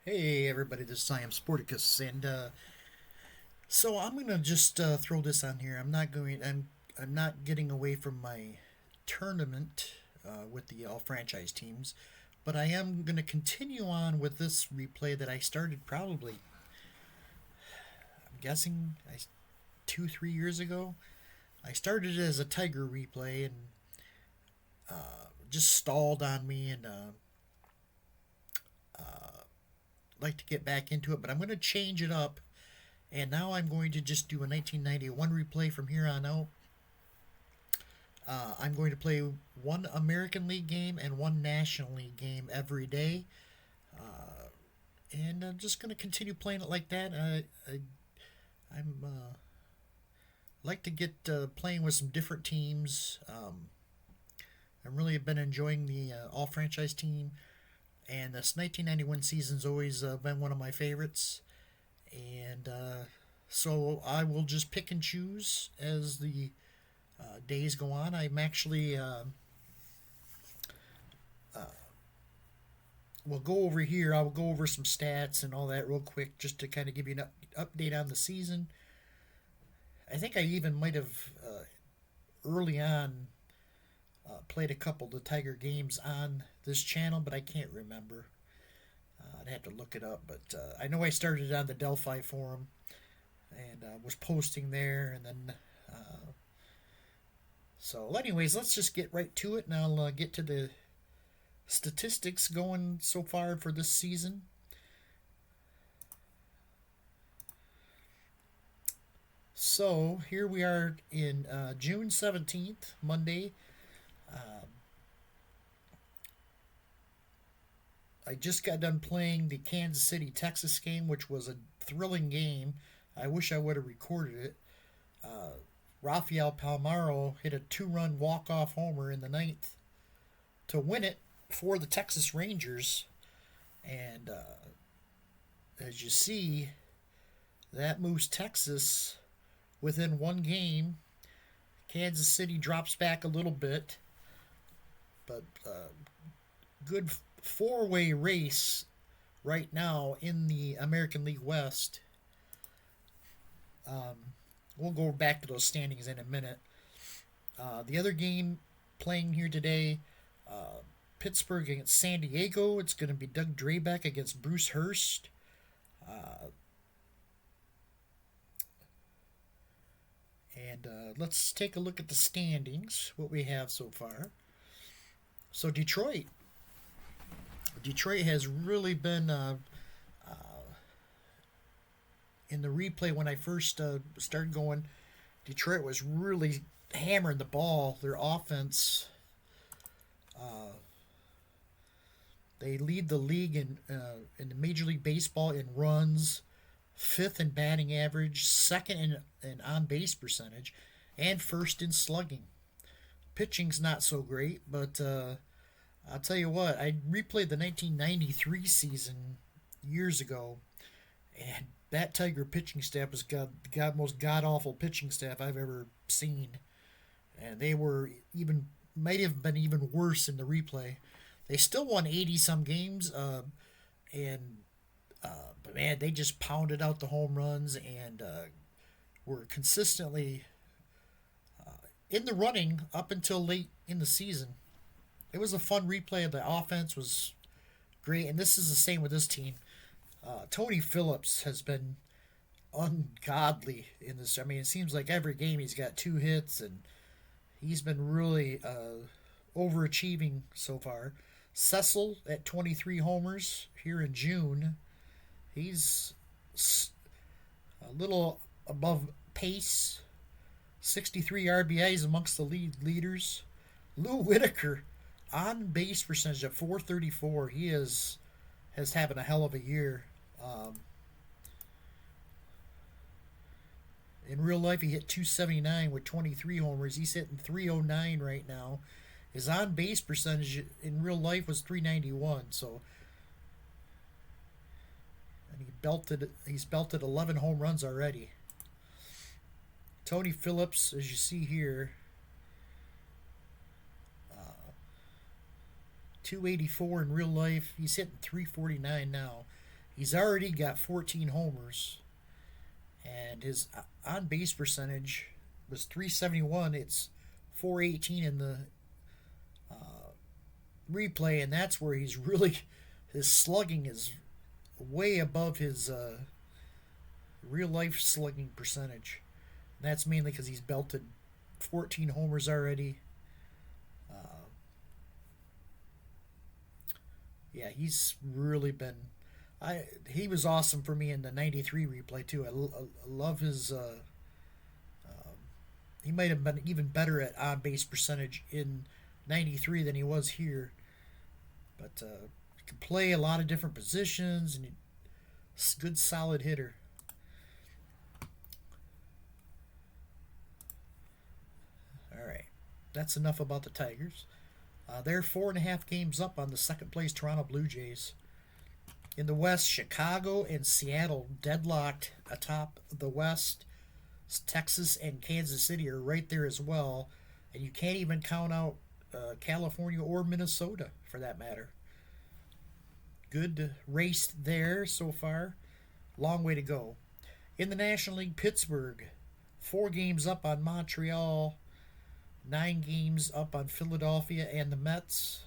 Hey everybody, this is I am Sporticus, and so I'm gonna just throw this on here. I'm not getting away from my tournament with the all franchise teams, but I am gonna continue on with this replay that I started probably, I'm guessing, 2 3 years ago. I started it as a Tiger replay and just stalled on me, and like to get back into it, but I'm gonna change it up. And now I'm going to just do a 1991 replay from here on out. I'm going to play one American League game and one National League game every day. And I'm just going to continue playing it like that. I'm like to get playing with some different teams. I've really been enjoying the all franchise team. And this 1991 season's always been one of my favorites. And so I will just pick and choose as the days go on. I'm actually we'll go over here. I'll go over some stats and all that real quick, just to kind of give you an update on the season. I think I even might have early on played a couple of the Tiger games on this channel, but I can't remember. I'd have to look it up, but I know I started on the Delphi forum and was posting there, and then so, anyways, let's just get right to it, and I'll get to the statistics going so far for this season. So, here we are in June 17th, Monday. I just got done playing the Kansas City, Texas game, which was a thrilling game. I wish I would have recorded it. Rafael Palmeiro hit a two-run walk-off homer in the ninth to win it for the Texas Rangers. And as you see, that moves Texas within one game. Kansas City drops back a little bit, but good four-way race right now in the American League West. We'll go back to those standings in a minute. The other game playing here today, Pittsburgh against San Diego. It's going to be Doug Drabek against Bruce Hurst. And let's take a look at the standings, what we have so far. So Detroit has really been in the replay when I first started going. Detroit was really hammering the ball. Their offense, they lead the league in the Major League Baseball in runs, fifth in batting average, second in on base percentage, and first in slugging. Pitching's not so great, but I'll tell you what, I replayed the 1993 season years ago, and that Tiger pitching staff was the most god awful pitching staff I've ever seen, and they were even might have been even worse in the replay. They still won 80 some games, and but man, they just pounded out the home runs and were consistently in the running up until late in the season. It was a fun replay. The offense was great, and this is the same with this team. Tony Phillips has been ungodly in this. I mean, it seems like every game he's got two hits, and he's been really overachieving so far. Cecil at 23 homers here in June. He's a little above pace. 63 RBIs amongst the leaders. Lou Whitaker on base percentage at 434. He has having a hell of a year. In real life, he hit 279 with 23 homers. He's hitting 309 right now. His on base percentage in real life was 391. So, and he's belted 11 home runs already. Tony Phillips, as you see here, 284 in real life. He's hitting 349 now. He's already got 14 homers, and his on base percentage was 371. It's 418 in the replay, and that's where he's really, his slugging is way above his real life slugging percentage. And that's mainly because he's belted 14 homers already. Yeah, he's really been. He was awesome for me in the '93 replay too. I love his. He might have been even better at on base percentage in '93 than he was here. But he can play a lot of different positions and he's a good solid hitter. All right, that's enough about the Tigers. They're 4.5 games up on the second place Toronto Blue Jays. In the West, Chicago and Seattle deadlocked atop the West. Texas and Kansas City are right there as well. And you can't even count out California or Minnesota for that matter. Good race there so far. Long way to go. In the National League, Pittsburgh, 4 games up on Montreal, 9 games up on Philadelphia and the Mets.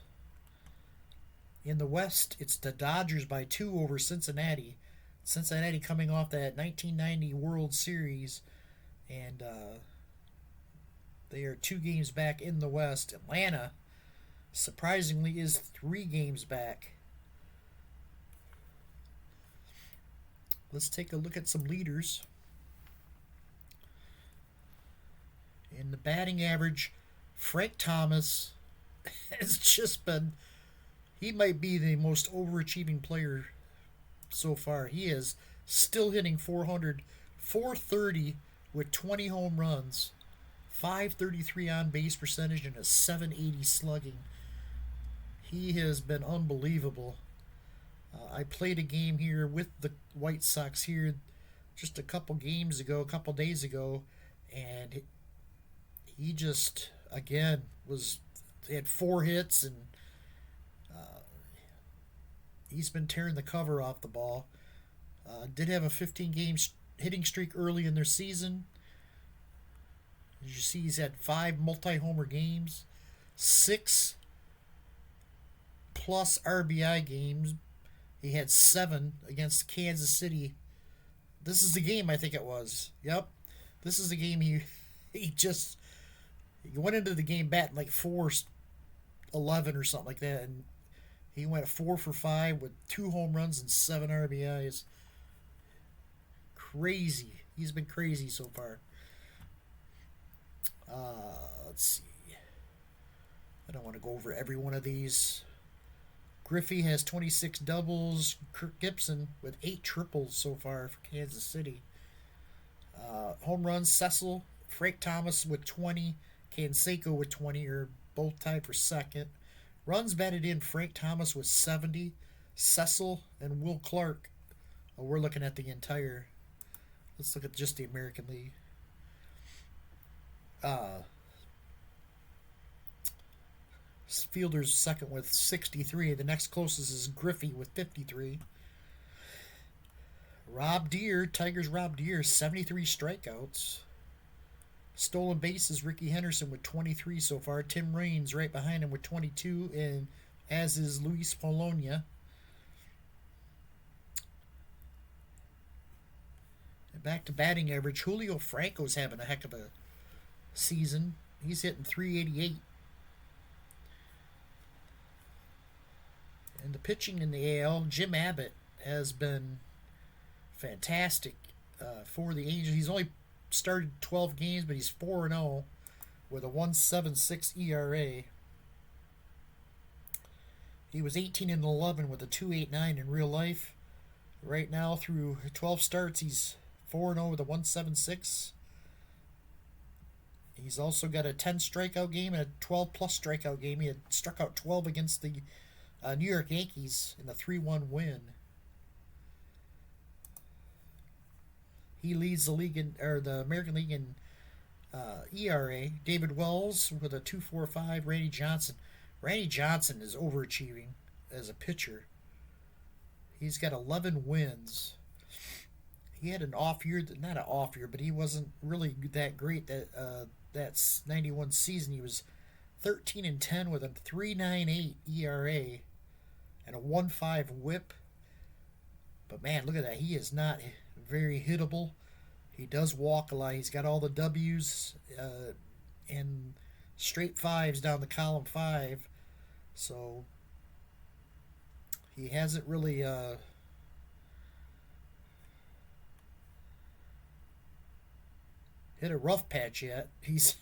In the West, it's the Dodgers by 2 over Cincinnati. Cincinnati coming off that 1990 World Series, and they are 2 games back in the West. Atlanta, surprisingly, is 3 games back. Let's take a look at some leaders. In the batting average, Frank Thomas has just been, he might be the most overachieving player so far. He is still hitting 430 with 20 home runs, 533 on base percentage, and a 780 slugging. He has been unbelievable. I played a game here with the White Sox here just a couple days ago, and he just, again, he had 4 hits, and he's been tearing the cover off the ball. Did have a 15-game hitting streak early in their season. As you see, he's had 5 multi-homer games, 6+ RBI games. He had 7 against Kansas City. This is the game, I think it was. Yep. This is the game he went into the game batting like 4-11 or something like that, and he went 4 for 5 with 2 home runs and 7 RBIs. Crazy. He's been crazy so far. Let's see. I don't want to go over every one of these. Griffey has 26 doubles. Kirk Gibson with 8 triples so far for Kansas City. Home runs, Cecil, Frank Thomas with 20, Canseco with 20 are both tied for second. Runs batted in, Frank Thomas with 70, Cecil and Will Clark. We're looking at the entire. Let's look at just the American League. Fielder's second with 63. The next closest is Griffey with 53. Tigers Rob Deere, 73 strikeouts. Stolen bases, Ricky Henderson with 23 so far. Tim Raines right behind him with 22, and as is Luis Polonia. And back to batting average, Julio Franco's having a heck of a season. He's hitting 388. And the pitching in the AL, Jim Abbott has been fantastic for the Angels. He's only started 12 games, but he's 4-0 with a 1.76 ERA. He was 18-11 with a 2.89 in real life. Right now, through 12 starts, he's 4-0 with a 1.76. He's also got a 10 strikeout game and a 12+ strikeout game. He had struck out 12 against the New York Yankees in the 3-1 win. He leads the league the American League in ERA. David Wells with a 2.45. Randy Johnson. Randy Johnson is overachieving as a pitcher. He's got 11 wins. He had an off year, not an off year, but he wasn't really that great. That's 91 season. He was 13-10 with a 3.98 ERA and a 1.5 WHIP. But man, look at that. He is not very hittable. He does walk a lot. He's got all the W's and straight fives down the column 5. So he hasn't really hit a rough patch yet. He's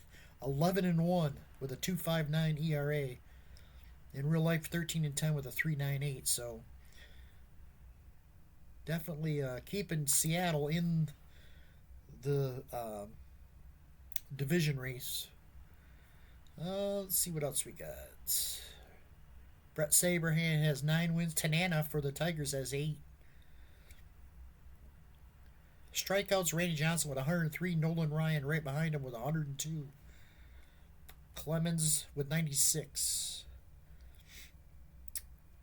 11-1 with a 2.59 ERA. In real life, 13-10 with a 3.98. So definitely keeping Seattle in the division race. Let's see what else we got. Brett Saberhan has 9 wins. Tanana for the Tigers has 8. Strikeouts, Randy Johnson with 103. Nolan Ryan right behind him with 102. Clemens with 96.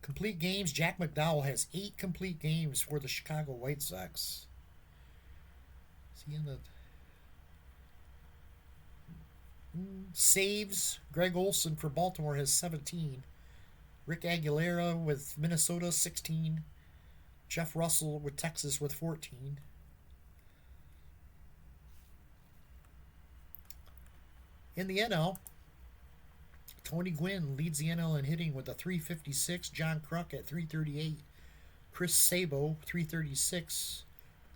Complete games, Jack McDowell has 8 complete games for the Chicago White Sox. Is he in the... Saves, Greg Olson for Baltimore has 17. Rick Aguilera with Minnesota, 16. Jeff Russell with Texas with 14. In the NL, Tony Gwynn leads the NL in hitting with a 356. John Kruk at 338. Chris Sabo, 336.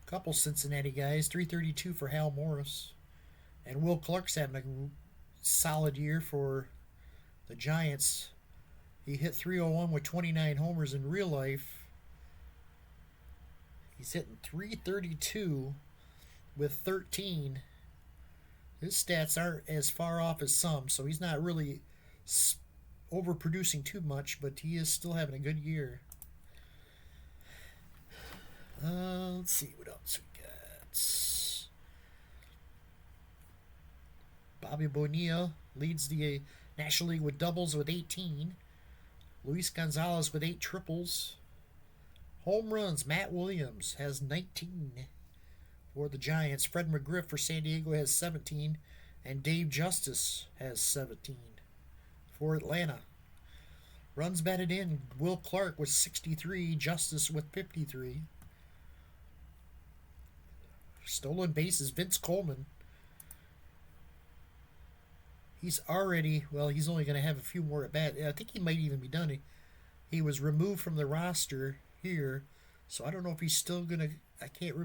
Couple Cincinnati guys, 332 for Hal Morris. And Will Clark's having a solid year for the Giants. He hit 301 with 29 homers in real life. He's hitting 332 with 13. His stats aren't as far off as some, so he's not really overproducing too much, but he is still having a good year. Let's see what else we got. Bobby Bonilla leads the National League with doubles with 18. Luis Gonzalez with 8 triples. Home runs, Matt Williams has 19 for the Giants. Fred McGriff for San Diego has 17. And Dave Justice has 17 for Atlanta. Runs batted in, Will Clark with 63. Justice with 53. Stolen bases, Vince Coleman. He's already, well, he's only going to have a few more at bat. I think he might even be done. He was removed from the roster here, so I don't know if he's still going to, I can't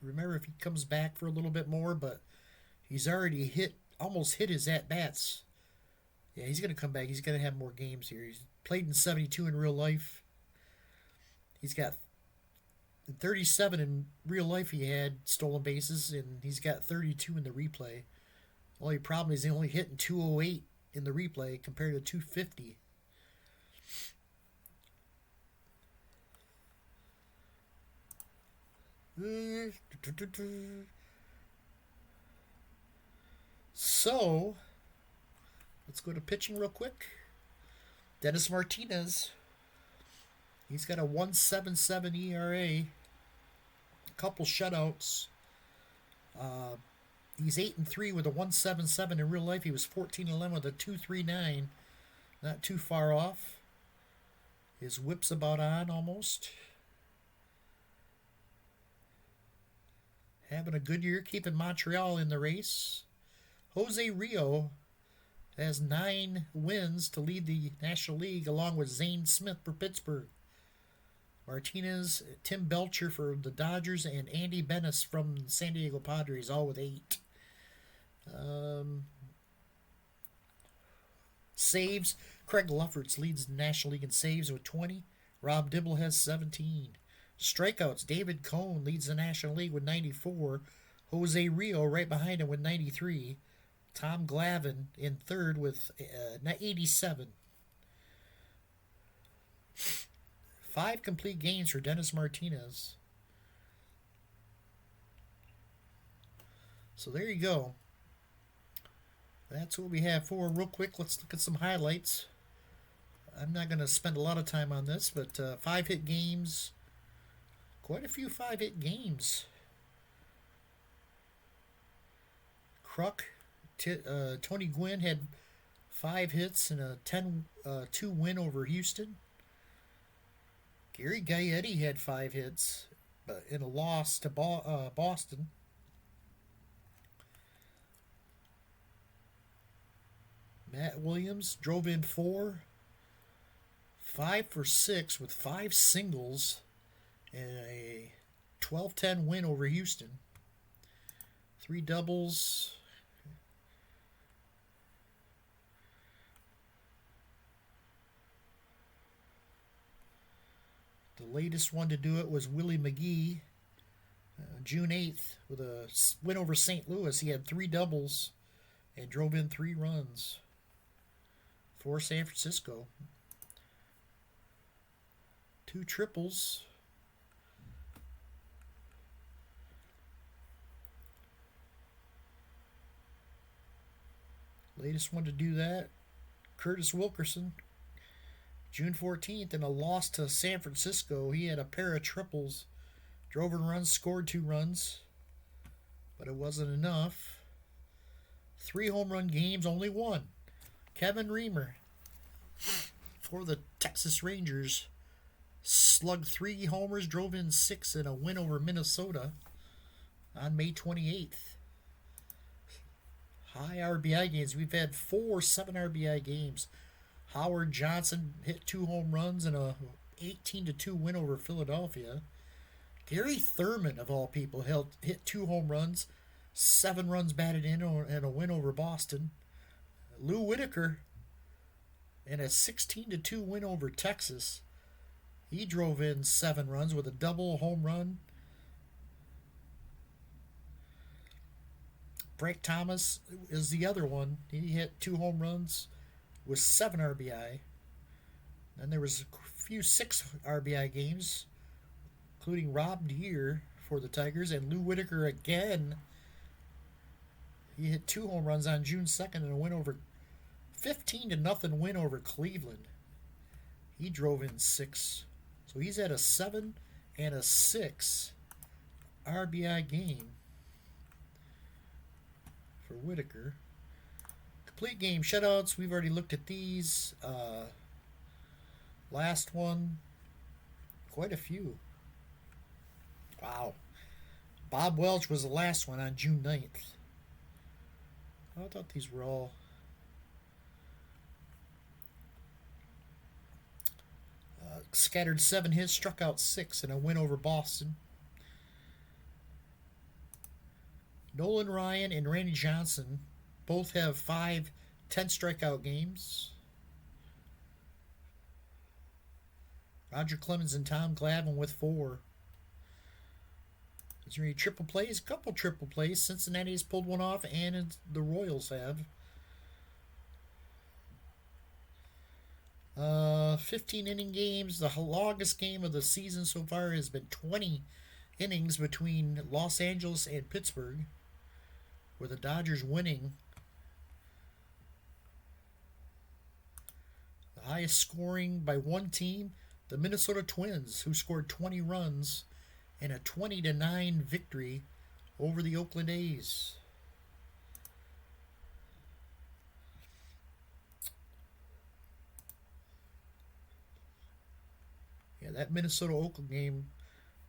remember if he comes back for a little bit more, but he's already almost hit his at-bats. Yeah, he's going to come back. He's going to have more games here. He's played in 72 in real life. He's got 37 in real life. He had stolen bases, and he's got 32 in the replay. Only problem is he only hitting 208 in the replay compared to 250. So, let's go to pitching real quick. Dennis Martinez. He's got a 1.77 ERA. A couple shutouts. He's 8-3 with a 1.77 in real life. He was 14-11 with a 2.39. Not too far off. His whip's about on almost. Having a good year, keeping Montreal in the race. Jose Rio has 9 wins to lead the National League, along with Zane Smith for Pittsburgh. Martinez, Tim Belcher for the Dodgers, and Andy Benes from San Diego Padres, all with 8. Saves, Craig Lufferts leads the National League in saves with 20. Rob Dibble has 17. Strikeouts, David Cohn leads the National League with 94. Jose Rio right behind him with 93. Tom Glavine in third with 87. 5 complete games for Dennis Martinez. So there you go. That's what we have for real quick. Let's look at some highlights. I'm not going to spend a lot of time on this, but 5 hit games Quite a few 5-hit games. Kruk, Tony Gwynn had 5 hits and a 10-2 win over Houston. Gary Gaetti had 5 hits in a loss to Boston. Matt Williams drove in 4, 5 for 6 with 5 singles and a 12-10 win over Houston. 3 doubles. The latest one to do it was Willie McGee, June 8th, with a win over St. Louis. He had 3 doubles and drove in 3 runs for San Francisco. 2 triples. Latest one to do that, Curtis Wilkerson, June 14th, in a loss to San Francisco. He had a pair of triples, drove in runs, scored 2 runs, but it wasn't enough. 3 home run games, only 1. Kevin Reamer for the Texas Rangers slugged 3 homers, drove in 6 in a win over Minnesota on May 28th. High RBI games. We've had 4 7 RBI games. Howard Johnson hit 2 home runs and a 18-2 win over Philadelphia. Gary Thurman, of all people, hit 2 home runs, 7 runs batted in, and a win over Boston. Lou Whitaker, and a 16-2 win over Texas. He drove in 7 runs with a double home run. Frank Thomas is the other one. He hit 2 home runs with 7 RBI. Then there was a few 6 RBI games, including Rob Deere for the Tigers, and Lou Whitaker again. He hit 2 home runs on June 2nd and a win over 15-0 win over Cleveland. He drove in 6. So he's at a 7 and a 6 RBI game for Whitaker. Complete game shutouts. We've already looked at these. Last one. Quite a few. Wow. Bob Welch was the last one on June 9th. I thought these were all... scattered 7 hits, struck out 6 in a win over Boston. Nolan Ryan and Randy Johnson both have 5 10-strikeout games. Roger Clemens and Tom Glavine with 4. Is there any triple plays? A couple triple plays. Cincinnati has pulled one off, and the Royals have. 15-inning games. The longest game of the season so far has been 20 innings between Los Angeles and Pittsburgh, with the Dodgers winning. The highest scoring by one team, the Minnesota Twins, who scored 20 runs in a 20-9 victory over the Oakland A's. Yeah, that Minnesota-Oakland game,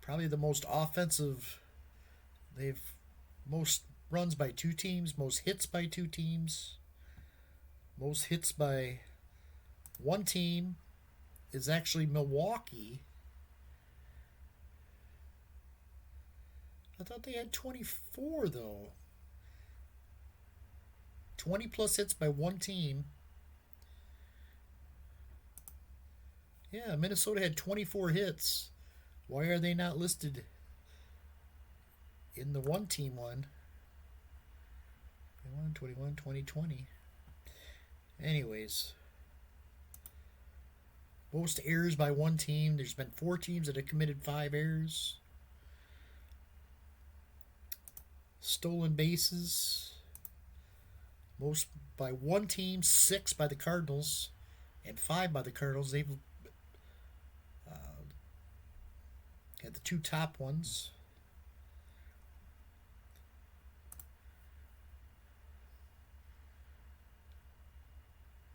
probably the most offensive. They've most runs by 2 teams, most hits by 2 teams. Most hits by one team is actually Milwaukee. I thought they had 24, though. 20 plus hits by one team. Yeah, Minnesota had 24 hits. Why are they not listed in the one-team one? 21, 20, 20. Anyways. Most errors by one team. There's been 4 teams that have committed 5 errors. Stolen bases. Most by one team, 6 by the Cardinals, and 5 by the Cardinals. They've Got the two top ones.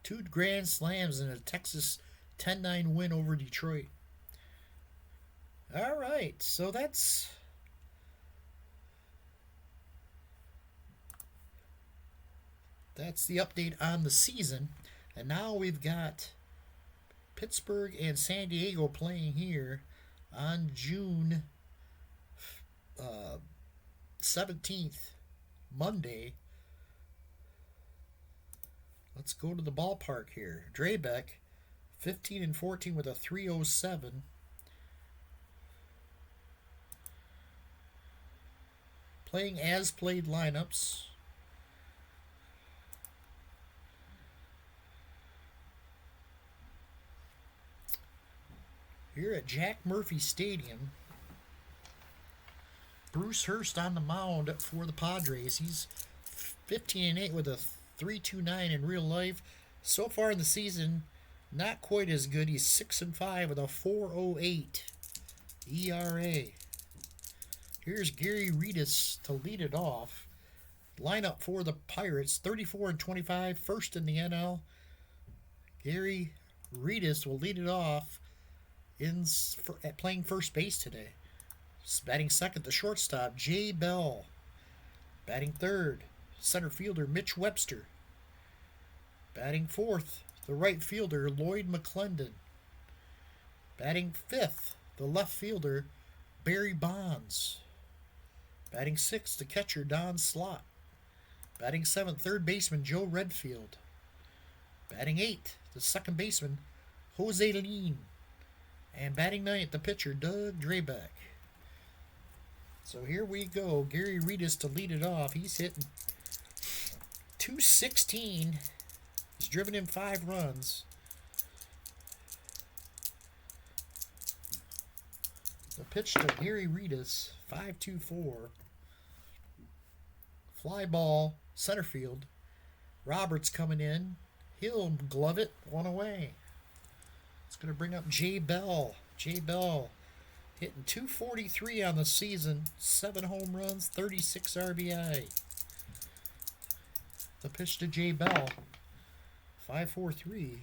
Two grand slams and a Texas 10-9 win over Detroit. All right, so that's the update on the season. And now we've got Pittsburgh and San Diego playing here on June 17th, Monday. Let's go to the ballpark here. Drabek, 15-14 with a 307. Playing as played lineups. Here at Jack Murphy Stadium, Bruce Hurst on the mound for the Padres. He's 15-8 with a 3.29 in real life. So far in the season, not quite as good. He's 6-5 with a 4.08 ERA. Here's Gary Redus to lead it off. Lineup for the Pirates, 34-25, first in the NL. Gary Redus will lead it off playing first base today. Batting second, the shortstop, Jay Bell. Batting third, center fielder, Mitch Webster. Batting fourth, the right fielder, Lloyd McClendon. Batting fifth, the left fielder, Barry Bonds. Batting sixth, the catcher, Don Slott. Batting seventh, third baseman, Joe Redfield. Batting eighth, the second baseman, Jose Lean. And batting ninth, the pitcher, Doug Drabek. So here we go. Gary Redus to lead it off. He's hitting .216. He's driven in 5 runs. The pitch to Gary Redus, 5.24. Fly ball, center field. Roberts coming in. He'll glove it, one away. It's going to bring up Jay Bell. Jay Bell hitting .243 on the season. 7 home runs, 36 RBI. The pitch to Jay Bell, 5.43.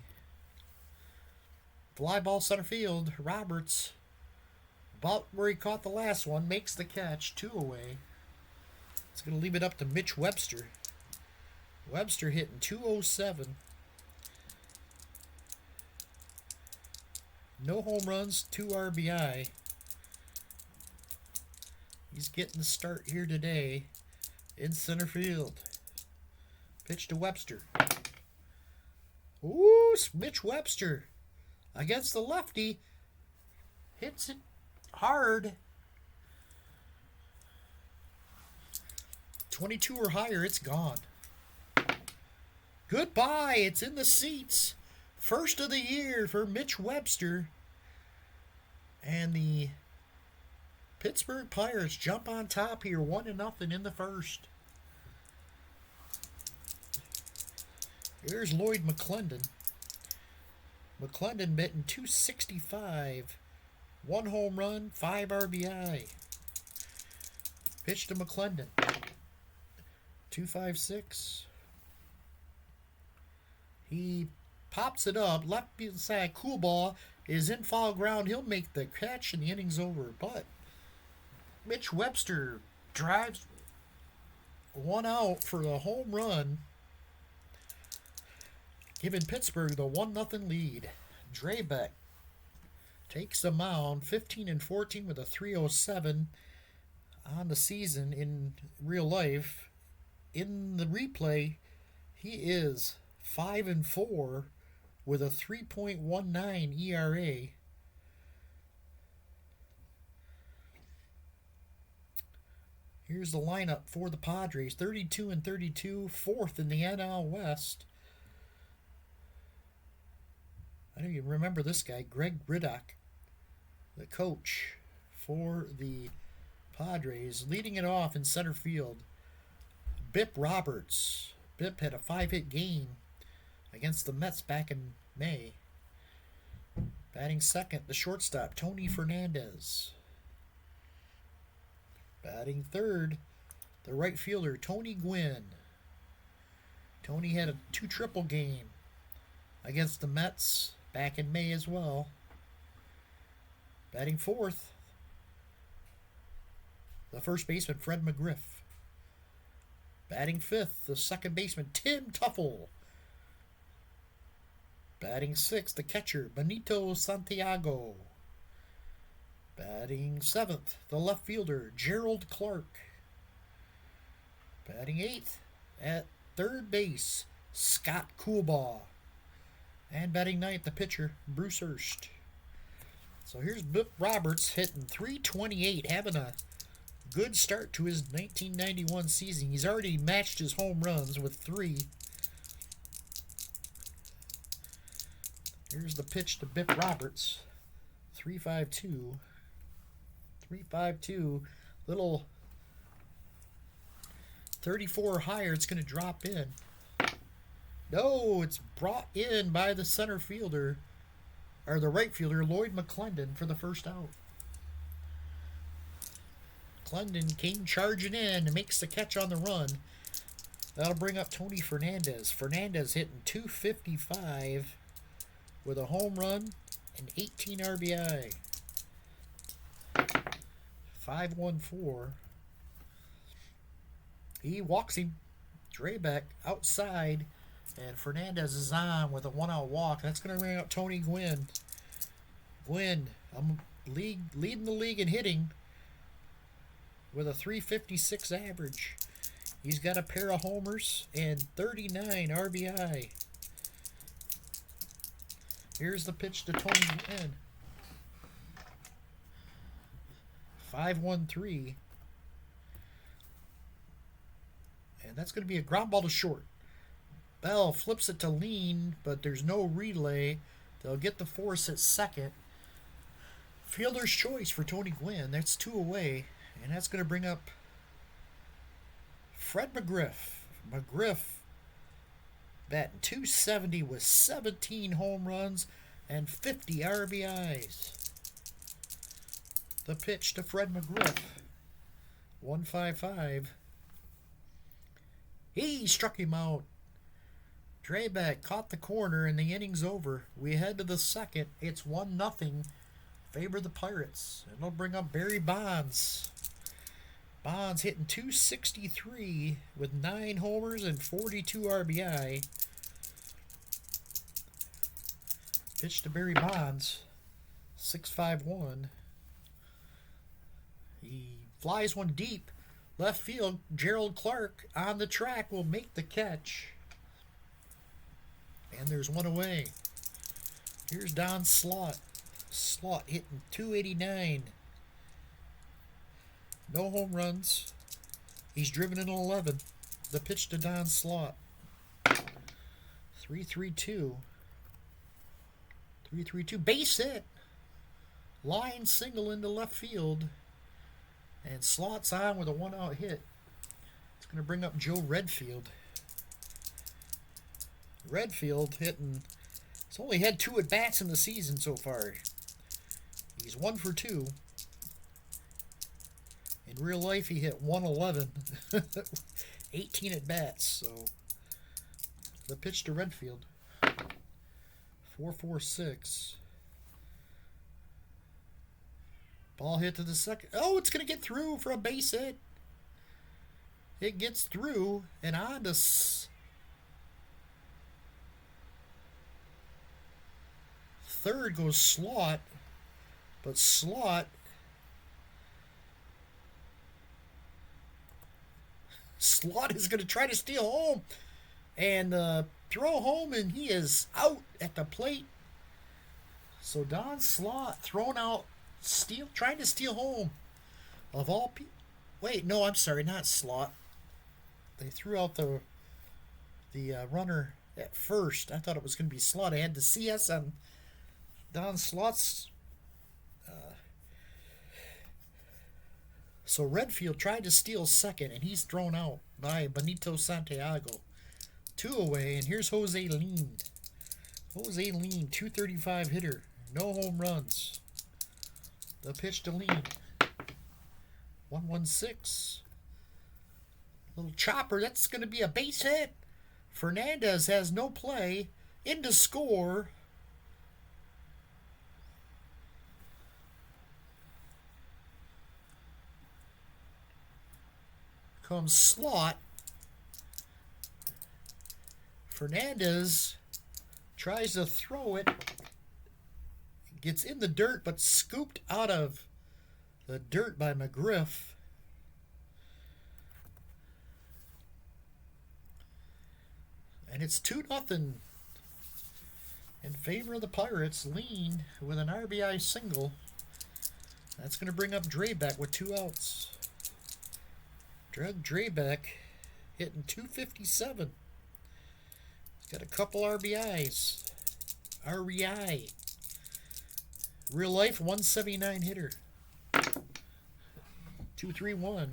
Fly ball center field. Roberts, about where he caught the last one, makes the catch, 2 away. It's going to leave it up to Mitch Webster. Webster hitting .207. No home runs, 2 RBI. He's getting the start here today in center field. Pitch to Webster. Ooh, Mitch Webster against the lefty. Hits it hard. 22 or higher, it's gone. Goodbye, it's in the seats. First of the year for Mitch Webster. And the Pittsburgh Pirates jump on top here, 1-0 in the first. Here's Lloyd McClendon. McClendon hitting .265. 1 home run, 5 RBI. Pitch to McClendon. .256. He pops it up. Left side, cool ball is in foul ground. He'll make the catch and the inning's over. But Mitch Webster drives one out for the home run, giving Pittsburgh the 1-0 lead. Drabek takes the mound, 15-14 with a 307 on the season in real life. In the replay, he is 5-4 with a 3.19 ERA. Here's the lineup for the Padres, 32-32, 4th in the NL West. I don't even remember this guy, Greg Briddock, the coach for the Padres, leading it off in center field. Bip Roberts. Bip had a 5-hit game against the Mets back in May. Batting second, the shortstop, Tony Fernandez. Batting third, the right fielder, Tony Gwynn. Tony had a 2-triple game against the Mets back in May as well. Batting fourth, the first baseman, Fred McGriff. Batting fifth, the second baseman, Tim Tuffle. Batting sixth, the catcher, Benito Santiago. Batting seventh, the left fielder, Gerald Clark. Batting eighth, at third base, Scott Coolbaugh. And batting ninth, the pitcher, Bruce Hurst. So here's Bip Roberts hitting .328, having a good start to his 1991 season. He's already matched his home runs with 3. Here's the pitch to Bip Roberts. 3-5-2. 3-5-2. Little 34 higher. It's going to drop in. No, it's brought in by the center fielder, or the right fielder, Lloyd McClendon, for the first out. McClendon came charging in and makes the catch on the run. That'll bring up Tony Fernandez. Fernandez hitting .255 with a home run and 18 RBI. 5-1-4. He walks him. Drabek outside, and Fernandez is on with a 1-out walk. That's going to bring up Tony Gwynn. Gwynn, leading the league in hitting with a .356 average. He's got a pair of homers and 39 RBI. Here's the pitch to Tony Gwynn. 5-1-3. And that's going to be a ground ball to short. Bell flips it to Lean, but there's no relay. They'll get the force at second. Fielder's choice for Tony Gwynn. That's 2 away. And that's going to bring up Fred McGriff. McGriff batting .270 with 17 home runs and 50 RBIs. The pitch to Fred McGriff. 1-5-5. He struck him out. Drabek caught the corner and the inning's over. We head to the second. It's 1-0. Favor the Pirates. And it'll bring up Barry Bonds. Bonds hitting .263 with 9 homers and 42 RBI. Pitch to Barry Bonds. 6-5-1. He flies one deep. Left field, Gerald Clark on the track will make the catch. And there's one away. Here's Don Slaught. Slaught hitting .289. No home runs. He's driven in 11. The pitch to Don Slaught. 3-3-2. 3-3-2. Base hit. Line single into left field. And Slaught's on with a 1-out hit. It's going to bring up Joe Redfield. Redfield hitting. He's only had 2 at-bats in the season so far. He's 1 for 2. In real life, he hit 111. 18 at-bats. So, the pitch to Redfield. 4-4-6. Ball hit to the second. Oh, it's going to get through for a base hit. It gets through and on to third goes Slaught. But Slaught is going to try to steal home and throw home, and he is out at the plate. So Don Slaught thrown out, trying to steal home. Of all people. Wait, no, I'm sorry, not Slaught. They threw out the runner at first. I thought it was going to be Slaught. I had the CS on Don Slaught's. So Redfield tried to steal second, and he's thrown out by Benito Santiago. 2 away, and here's Jose Lean. Jose Lean, .235 hitter. No home runs. The pitch to Lean. 1-1-6. Little chopper. That's going to be a base hit. Fernandez has no play. In to score. Comes Slot. Fernandez tries to throw it. Gets in the dirt, but scooped out of the dirt by McGriff. And it's 2-0 in favor of the Pirates. Lean with an RBI single. That's going to bring up Drabek with 2 outs. Drabek hitting .257. He's got a couple RBIs. RBI. Real life 179 hitter. 2-3-1.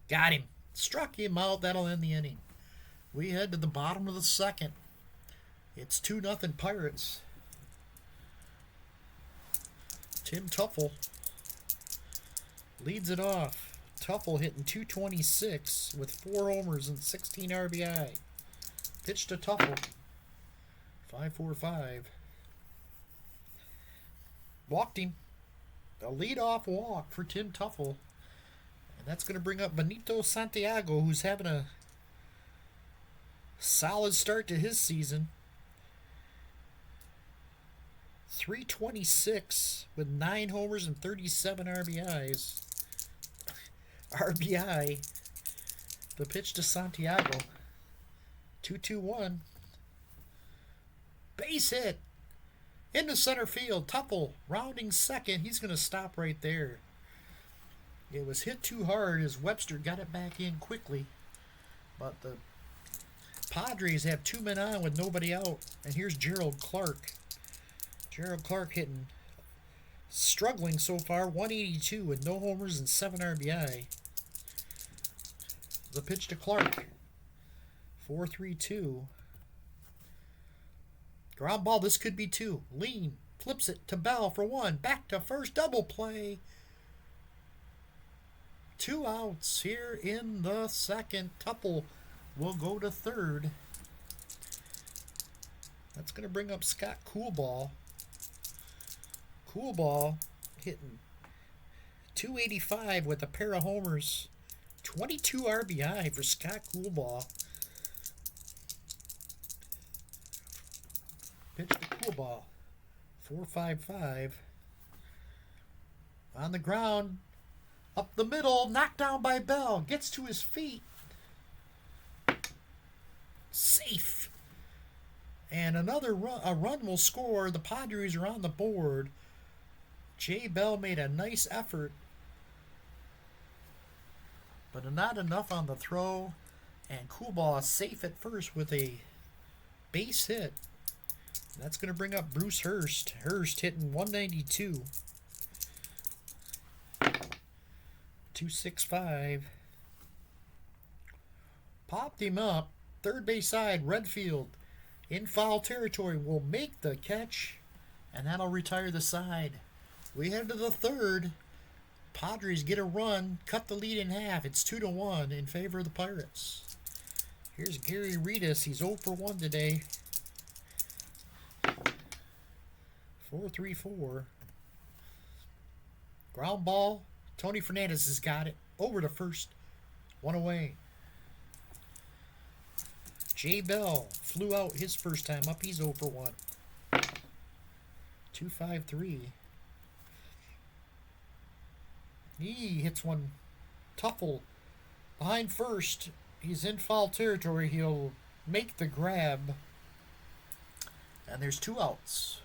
Got him. Struck him out. That'll end the inning. We head to the bottom of the second. It's 2-0 Pirates. Tim Teufel leads it off. Teufel hitting .226 with 4 homers and 16 RBI. Pitch to Teufel. 5-4-5. Walked him. A leadoff walk for Tim Teufel. And that's going to bring up Benito Santiago, who's having a solid start to his season. .326 with 9 homers and 37 RBIs. RBI. The pitch to Santiago. 2-2-1. Base hit. Into center field. Teufel rounding second. He's going to stop right there. It was hit too hard as Webster got it back in quickly. But the Padres have 2 men on with nobody out. And here's Gerald Clark. Gerald Clark hitting, struggling so far, 182 with no homers and 7 RBI. The pitch to Clark. 4-3-2. Ground ball, this could be 2. Lean, flips it to Bell for 1. Back to first, double play. 2 outs here in the second. Teufel will go to third. That's going to bring up Scott Coolball. Coolball hitting .285 with a pair of homers. 22 RBI for Scott Coolball. Pitch to Coolball. 4-5-5. On the ground. Up the middle. Knocked down by Bell. Gets to his feet. Safe. And another run, a run will score. The Padres are on the board. Jay Bell made a nice effort, but not enough on the throw. And Coolball safe at first with a base hit. That's going to bring up Bruce Hurst. Hurst hitting 192. 265. Popped him up. Third base side, Redfield in foul territory will make the catch, and that'll retire the side. We head to the third. Padres get a run, cut the lead in half. It's 2-1 in favor of the Pirates. Here's Gary Reedus. He's 0 for 1 today. 4-3-4. Ground ball. Tony Fernandez has got it. Over to first. 1 away. Jay Bell flew out his first time up. He's 0 for 1. 2-5-3. He hits one. Teufel behind first. He's in foul territory. He'll make the grab. And there's 2 outs.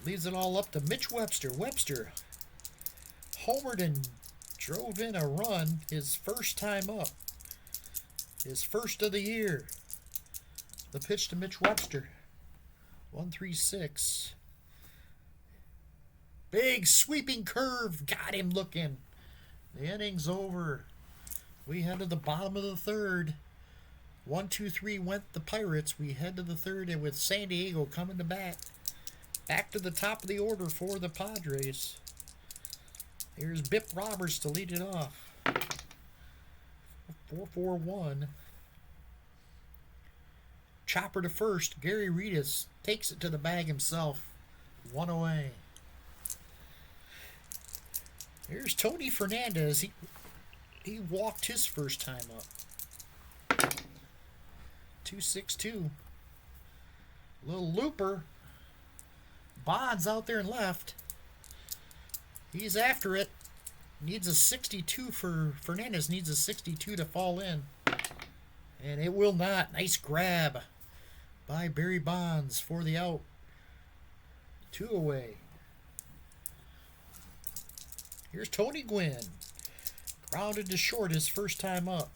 Leaves it all up to Mitch Webster. Webster homered and drove in a run his first time up. His first of the year. The pitch to Mitch Webster. 1-3-6. Big sweeping curve. Got him looking. The inning's over. We head to the bottom of the third. 1-2-3 went the Pirates. We head to the third, and with San Diego coming to bat. Back to the top of the order for the Padres. Here's Bip Roberts to lead it off. 4-4-1. Chopper to first. Gary Reedus takes it to the bag himself. 1 away. Here's Tony Fernandez. He walked his first time up. 2-6-2. Little looper. Bonds out there and left. He's after it. Needs a 62 for Fernandez. Needs a 62 to fall in. And it will not. Nice grab by Barry Bonds for the out. 2 away. Here's Tony Gwynn. Grounded to short his first time up.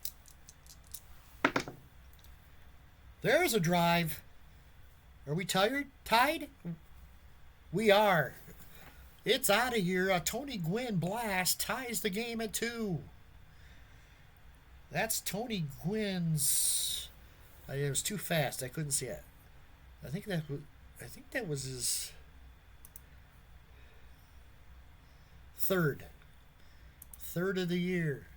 There's a drive. Are we tired? Tied? We are. It's out of here. A Tony Gwynn blast ties the game at 2. That's Tony Gwynn's. It was too fast. I couldn't see it. I think that was his third of the year.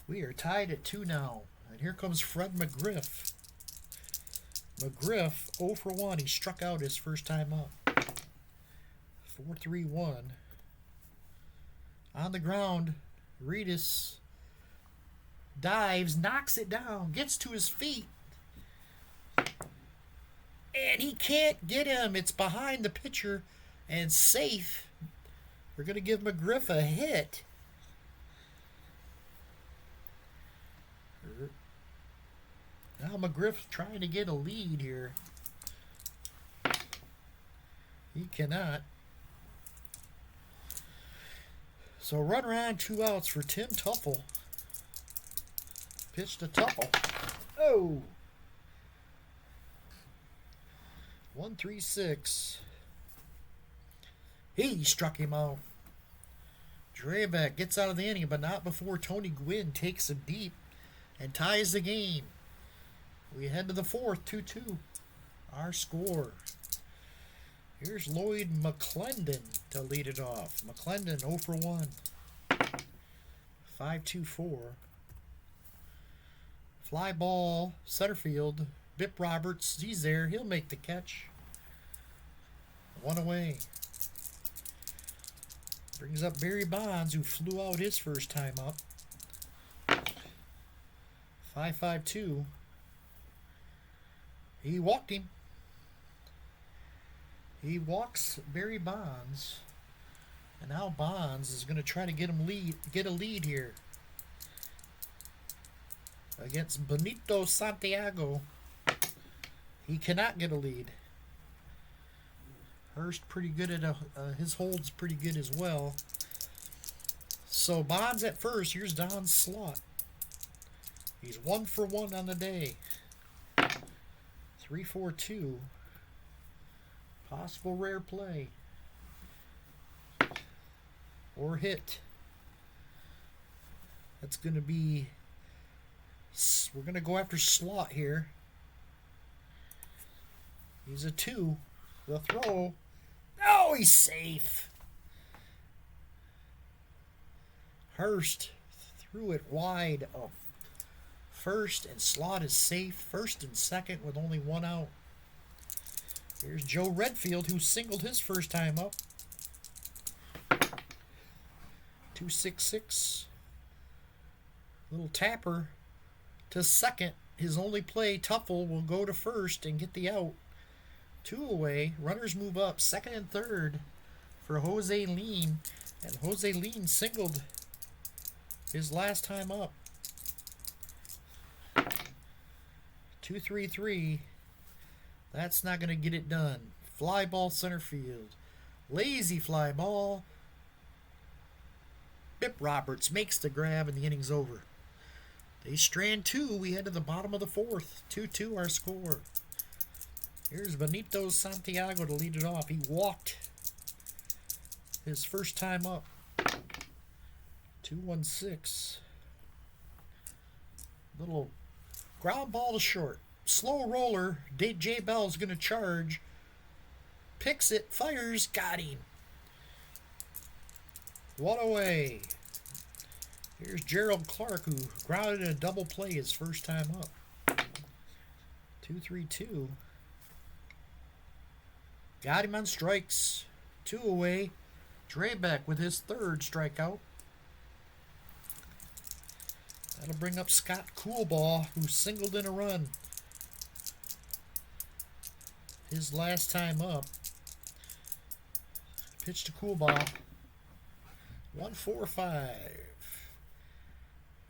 We are tied at 2 now. And here comes Fred McGriff. McGriff 0 for 1. He struck out his first time up. 4-3-1. On the ground, Reedus dives, knocks it down, gets to his feet. And he can't get him. It's behind the pitcher and safe. We're going to give McGriff a hit. Now McGriff trying to get a lead here. He cannot. So runner on, 2 outs for Tim Tuffle. Pitch to Tuffle. Oh! 1-3-6. He struck him out. Drabek gets out of the inning, but not before Tony Gwynn takes him deep and ties the game. We head to the 4th, 2-2. Our score. Here's Lloyd McClendon to lead it off. McClendon 0 for 1. 5-2-4. Fly ball, center field. Bip Roberts, he's there. He'll make the catch. 1 away. Brings up Barry Bonds, who flew out his first time up. 5-5-2. He walked him. He walks Barry Bonds. And now Bonds is going to try to get a lead here. Against Benito Santiago. He cannot get a lead. Hurst pretty good at his hold's pretty good as well. So Bonds at first. Here's Don Slott. He's 1 for 1 on the day. 3-4-2. Possible rare play. Or hit. That's going to be... We're going to go after Slott here. He's a 2. The throw. Oh, he's safe. Hurst threw it wide of first, and Slott is safe. First and second with only 1 out. Here's Joe Redfield, who singled his first time up. 2-6-6. Little tapper to second. His only play, Tuffle, will go to first and get the out. 2 away. Runners move up. Second and third for Jose Lean. And Jose Lean singled his last time up. 2-3-3. That's not going to get it done. Fly ball center field. Lazy fly ball. Bip Roberts makes the grab and the inning's over. They strand 2. We head to the bottom of the 4th. 2-2 our score. Here's Benito Santiago to lead it off. He walked his first time up. 2-1-6. Little ground ball to short. Slow roller. J. Bell's going to charge. Picks it. Fires. Got him. One away. Here's Gerald Clark, who grounded in a double play his first time up. 2-3-2. Got him on strikes. 2 away. Drabek with his third strikeout. That'll bring up Scott Coolbaugh, who singled in a run his last time up. Pitch to Coolbaugh. 1-4-5.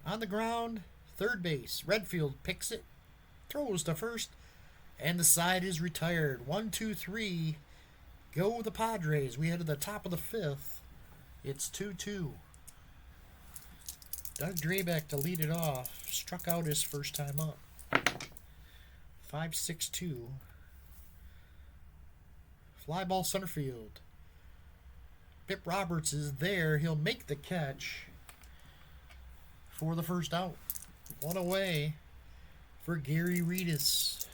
On the ground, third base. Redfield picks it, throws to first, and the side is retired. 1-2-3. Go the Padres. We head to the top of the fifth. It's 2-2. Doug Drabek to lead it off. Struck out his first time up. 5-6-2. Fly ball center field. Bip Roberts is there. He'll make the catch for the first out. One away for Gary Reedus.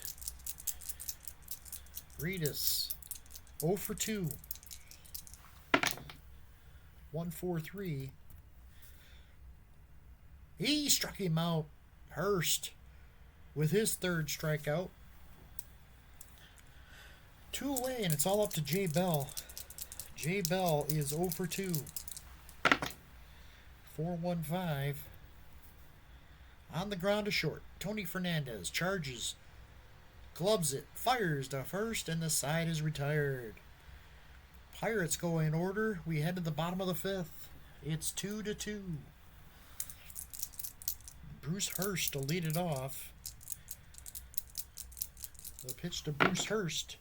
Reedus 0 for 2. 1-4-3. He struck him out. Hurst with his third strikeout. 2 away, and it's all up to Jay Bell. Jay Bell is 0 for 2. 4-1-5. On the ground to short. Tony Fernandez charges. Gloves it. Fires to first, and the side is retired. Pirates go in order. We head to the bottom of the fifth. It's 2-2. Bruce Hurst to lead it off. The pitch to Bruce Hurst.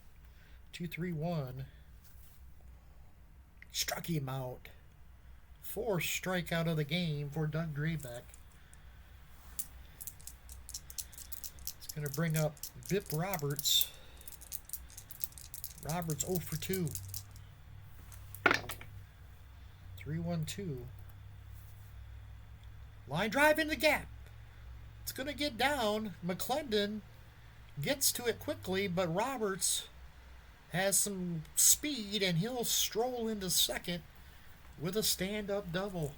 2-3-1. Struck him out. 4th strikeout of the game for Doug Drabek. It's going to bring up Bip Roberts. Roberts 0 for 2. 3-1-2. Line drive in the gap. It's going to get down. McClendon gets to it quickly, but Roberts has some speed, and he'll stroll into second with a stand-up double.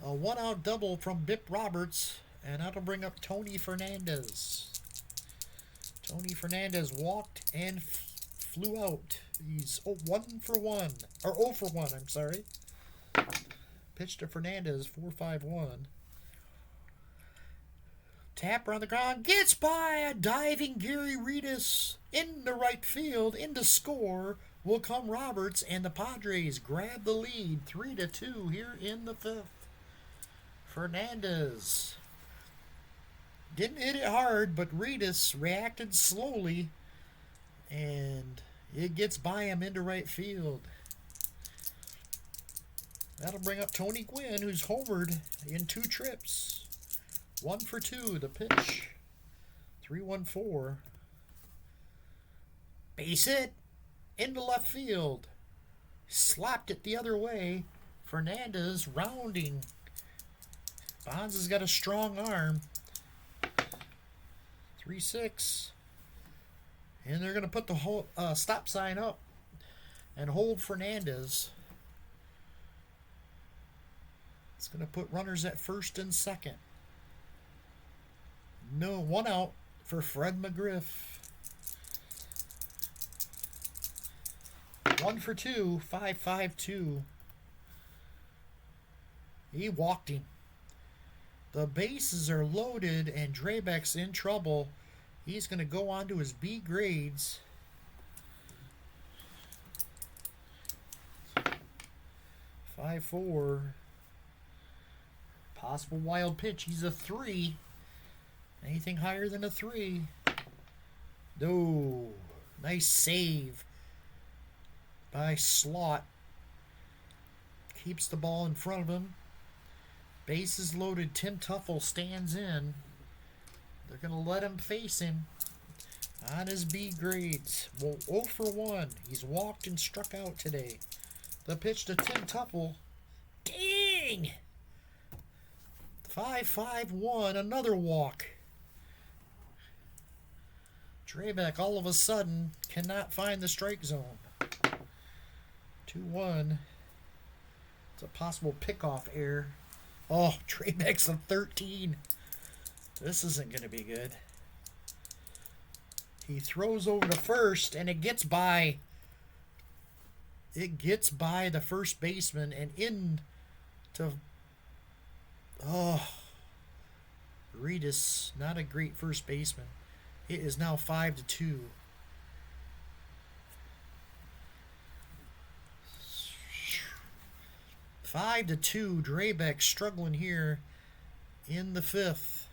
A one-out double from Bip Roberts, and that'll bring up Tony Fernandez. Tony Fernandez walked and flew out. He's 1 for 1, or 0 for 1, I'm sorry. Pitch to Fernandez, 4-5-1. Tapper on the ground, gets by a diving Gary Reedus into right field. Into score will come Roberts, and the Padres grab the lead 3-2 here in the fifth. Fernandez didn't hit it hard, but Reedus reacted slowly, and it gets by him into right field. That'll bring up Tony Gwynn, who's homered in 2 trips. 1 for 2, the pitch. 3-1-4. Base hit into left field. Slapped it the other way. Fernandez rounding. Bonds has got a strong arm. 3-6. And they're going to put the whole stop sign up and hold Fernandez. It's going to put runners at first and second. No, 1 out for Fred McGriff. 1 for 2, 5-5-2. He walked him. The bases are loaded, and Drabek's in trouble. He's going to go on to his B grades. 5-4. Possible wild pitch. He's a 3. Anything higher than a 3. No. Nice save by Slot. Keeps the ball in front of him. Bases loaded. Tim Tuffle stands in. They're going to let him face him on his B grades. Well, 0 for 1. He's walked and struck out today. The pitch to Tim Tuffle. Dang! 5-5-1. Another walk. Drabek all of a sudden cannot find the strike zone. 2-1. It's a possible pickoff error. Oh, Drabek's a 13. This isn't going to be good. He throws over to first, and it gets by. It gets by the first baseman and in to... Oh, Reedus, not a great first baseman. It is now 5-2. Five to 2. Drabek struggling here in the fifth.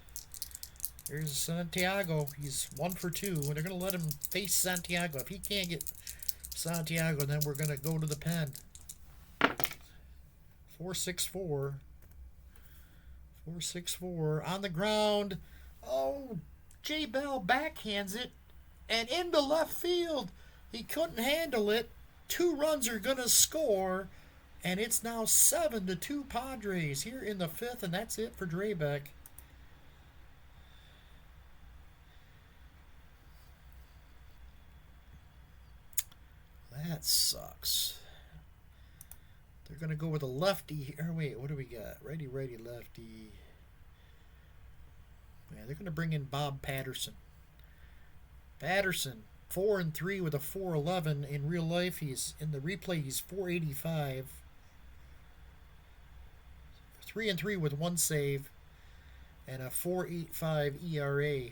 Here's Santiago. He's 1 for 2. And they're going to let him face Santiago. If he can't get Santiago, then we're going to go to the pen. 4-6-4. 4-6-4. On the ground. Oh, J. Bell backhands it. And into left field. He couldn't handle it. 2 runs are going to score. And it's now 7-2 Padres here in the fifth. And that's it for Drabek. That sucks. They're going to go with a lefty. Or wait, what do we got? Righty, righty, lefty. Yeah, they're going to bring in Bob Patterson. Patterson, 4-3 with a 4.11 in real life. He's in the replay. He's 4.85. 3-3 with 1 save and a 4.85 ERA.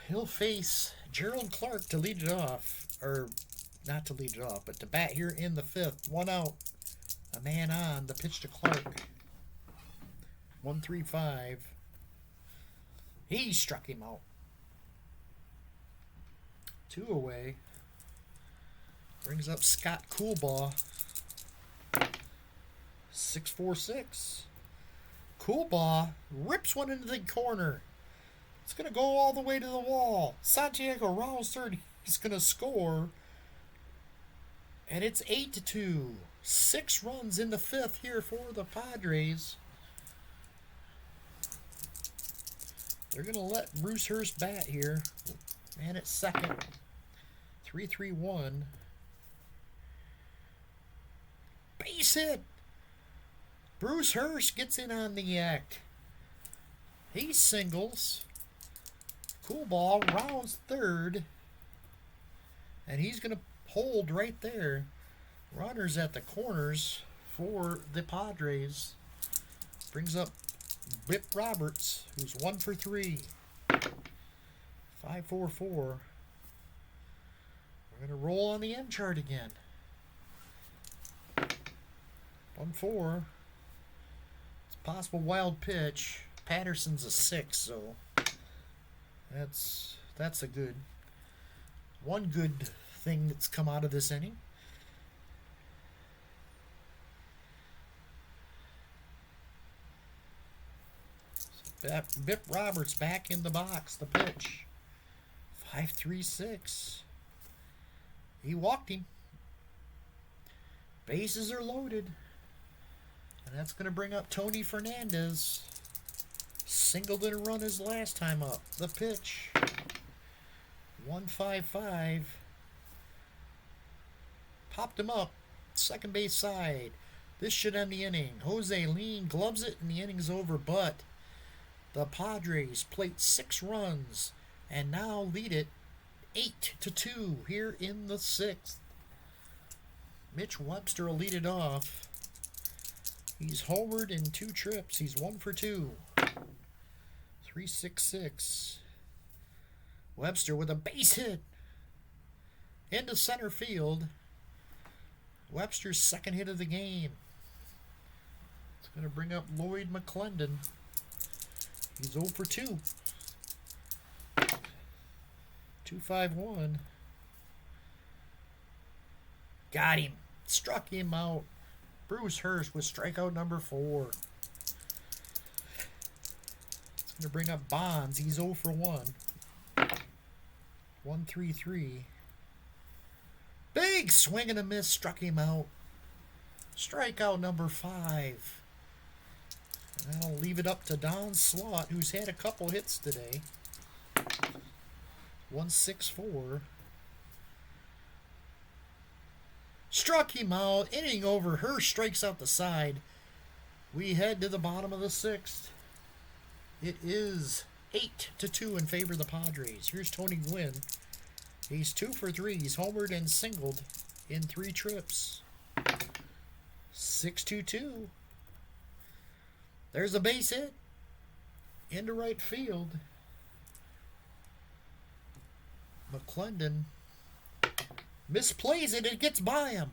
He'll face Gerald Clark to lead it off, or not to lead it off, but to bat here in the fifth. 1 out, a man on. The pitch to Clark. 1-3-5. He struck him out. 2 away. Brings up Scott Coolbaugh. 6-4-6. Coolbaugh rips one into the corner. It's going to go all the way to the wall. Santiago rounds third. He's going to score. And it's 8-2. 6 runs in the fifth here for the Padres. They're going to let Bruce Hurst bat here. Man at second. 3-3-1. Base hit. Bruce Hurst gets in on the act. He singles. Coolbaugh rounds third. And he's going to hold right there. Runners at the corners for the Padres. Brings up Bip Roberts, who's 1 for 3. 5-4-4. We're going to roll on the M chart again. 1-4. It's a possible wild pitch. Patterson's a 6, so that's a good one good thing that's come out of this inning. So Bip Roberts back in the box. The pitch. 5-3-6. He walked him. Bases are loaded. And that's going to bring up Tony Fernandez. Singled in a run his last time up. The pitch. 1-5-5. Popped him up. Second base side. This should end the inning. Jose Lean gloves it and the inning's over. But the Padres plate 6 runs and now lead it 8-2 here in the 6th. Mitch Webster will lead it off. He's homered in 2 trips. He's 1 for 2. 3-6-6. Webster with a base hit into center field. Webster's second hit of the game. It's going to bring up Lloyd McClendon. He's 0 for 2. 2-5-1. Got him. Struck him out. Bruce Hurst with strikeout number 4. It's going to bring up Bonds. He's 0 for 1. 1-3-3. Big swing and a miss. Struck him out. Strikeout number 5. And I'll leave it up to Don Slaught, who's had a couple hits today. 1-6-4. Struck him out. Inning over. Hurst strikes out the side. We head to the bottom of the 6th. It is 8-2 in favor of the Padres. Here's Tony Gwynn. He's 2 for 3. He's homered and singled in 3 trips. 6-2-2. There's a base hit into right field. McClendon misplays it. It gets by him.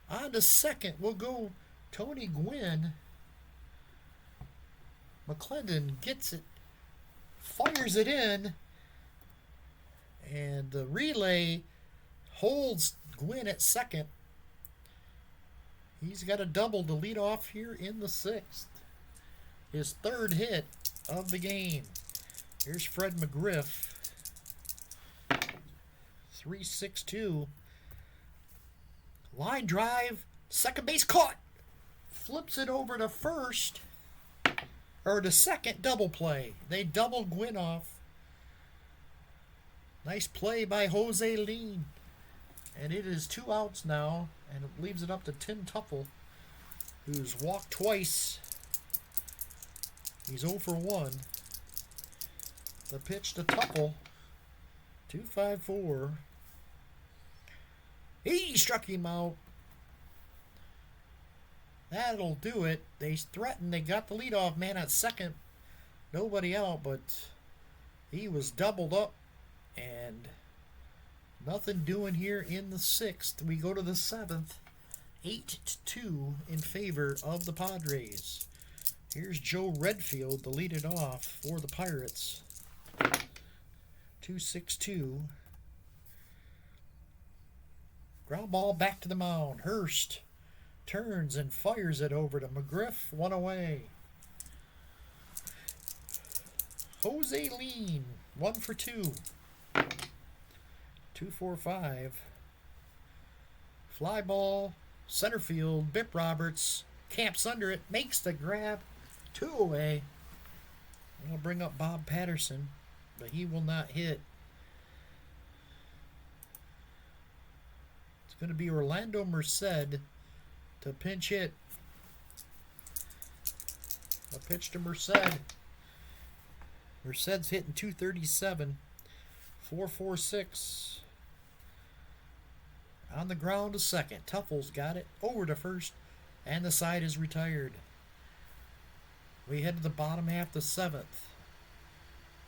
On to second will go Tony Gwynn. McClendon gets it, fires it in, and the relay holds Gwynn at second. He's got a double to lead off here in the 6th. His 3rd hit of the game. Here's Fred McGriff. 3-6-2. Line drive. Second base caught. Flips it over to first. Or to second, double play. They double Gwynn off. Nice play by Jose Lean. And it is 2 outs now. And it leaves it up to Tim Tuffle, who's walked twice. He's 0 for 1. The pitch to Tuffle. 2-5-4. He struck him out. That'll do it. They threatened. They got the leadoff man at second. Nobody out, but he was doubled up. And nothing doing here in the 6th. We go to the 7th. 8-2 in favor of the Padres. Here's Joe Redfield to lead it off for the Pirates. 2-6-2. Ground ball back to the mound. Hurst turns and fires it over to McGriff. 1 away. Jose Lean. 1 for 2. 2-4-5. Fly ball. Center field. Bip Roberts camps under it. Makes the grab. 2 away. I'll bring up Bob Patterson, but he will not hit. It's going to be Orlando Merced to pinch hit. A pitch to Merced. Merced's hitting .237. 4-4-6. On the ground to second. Tuffle's got it over to first, and the side is retired. We head to the bottom half of the 7th.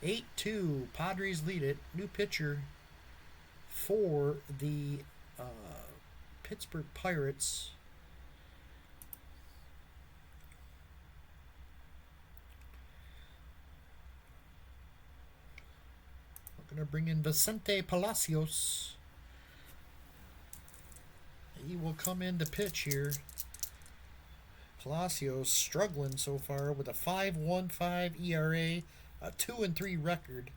8-2. Padres lead it. New pitcher for the Pittsburgh Pirates. We're going to bring in Vicente Palacios. He will come in to pitch here. Palacios struggling so far with a 5.15 ERA, a 2-3 record.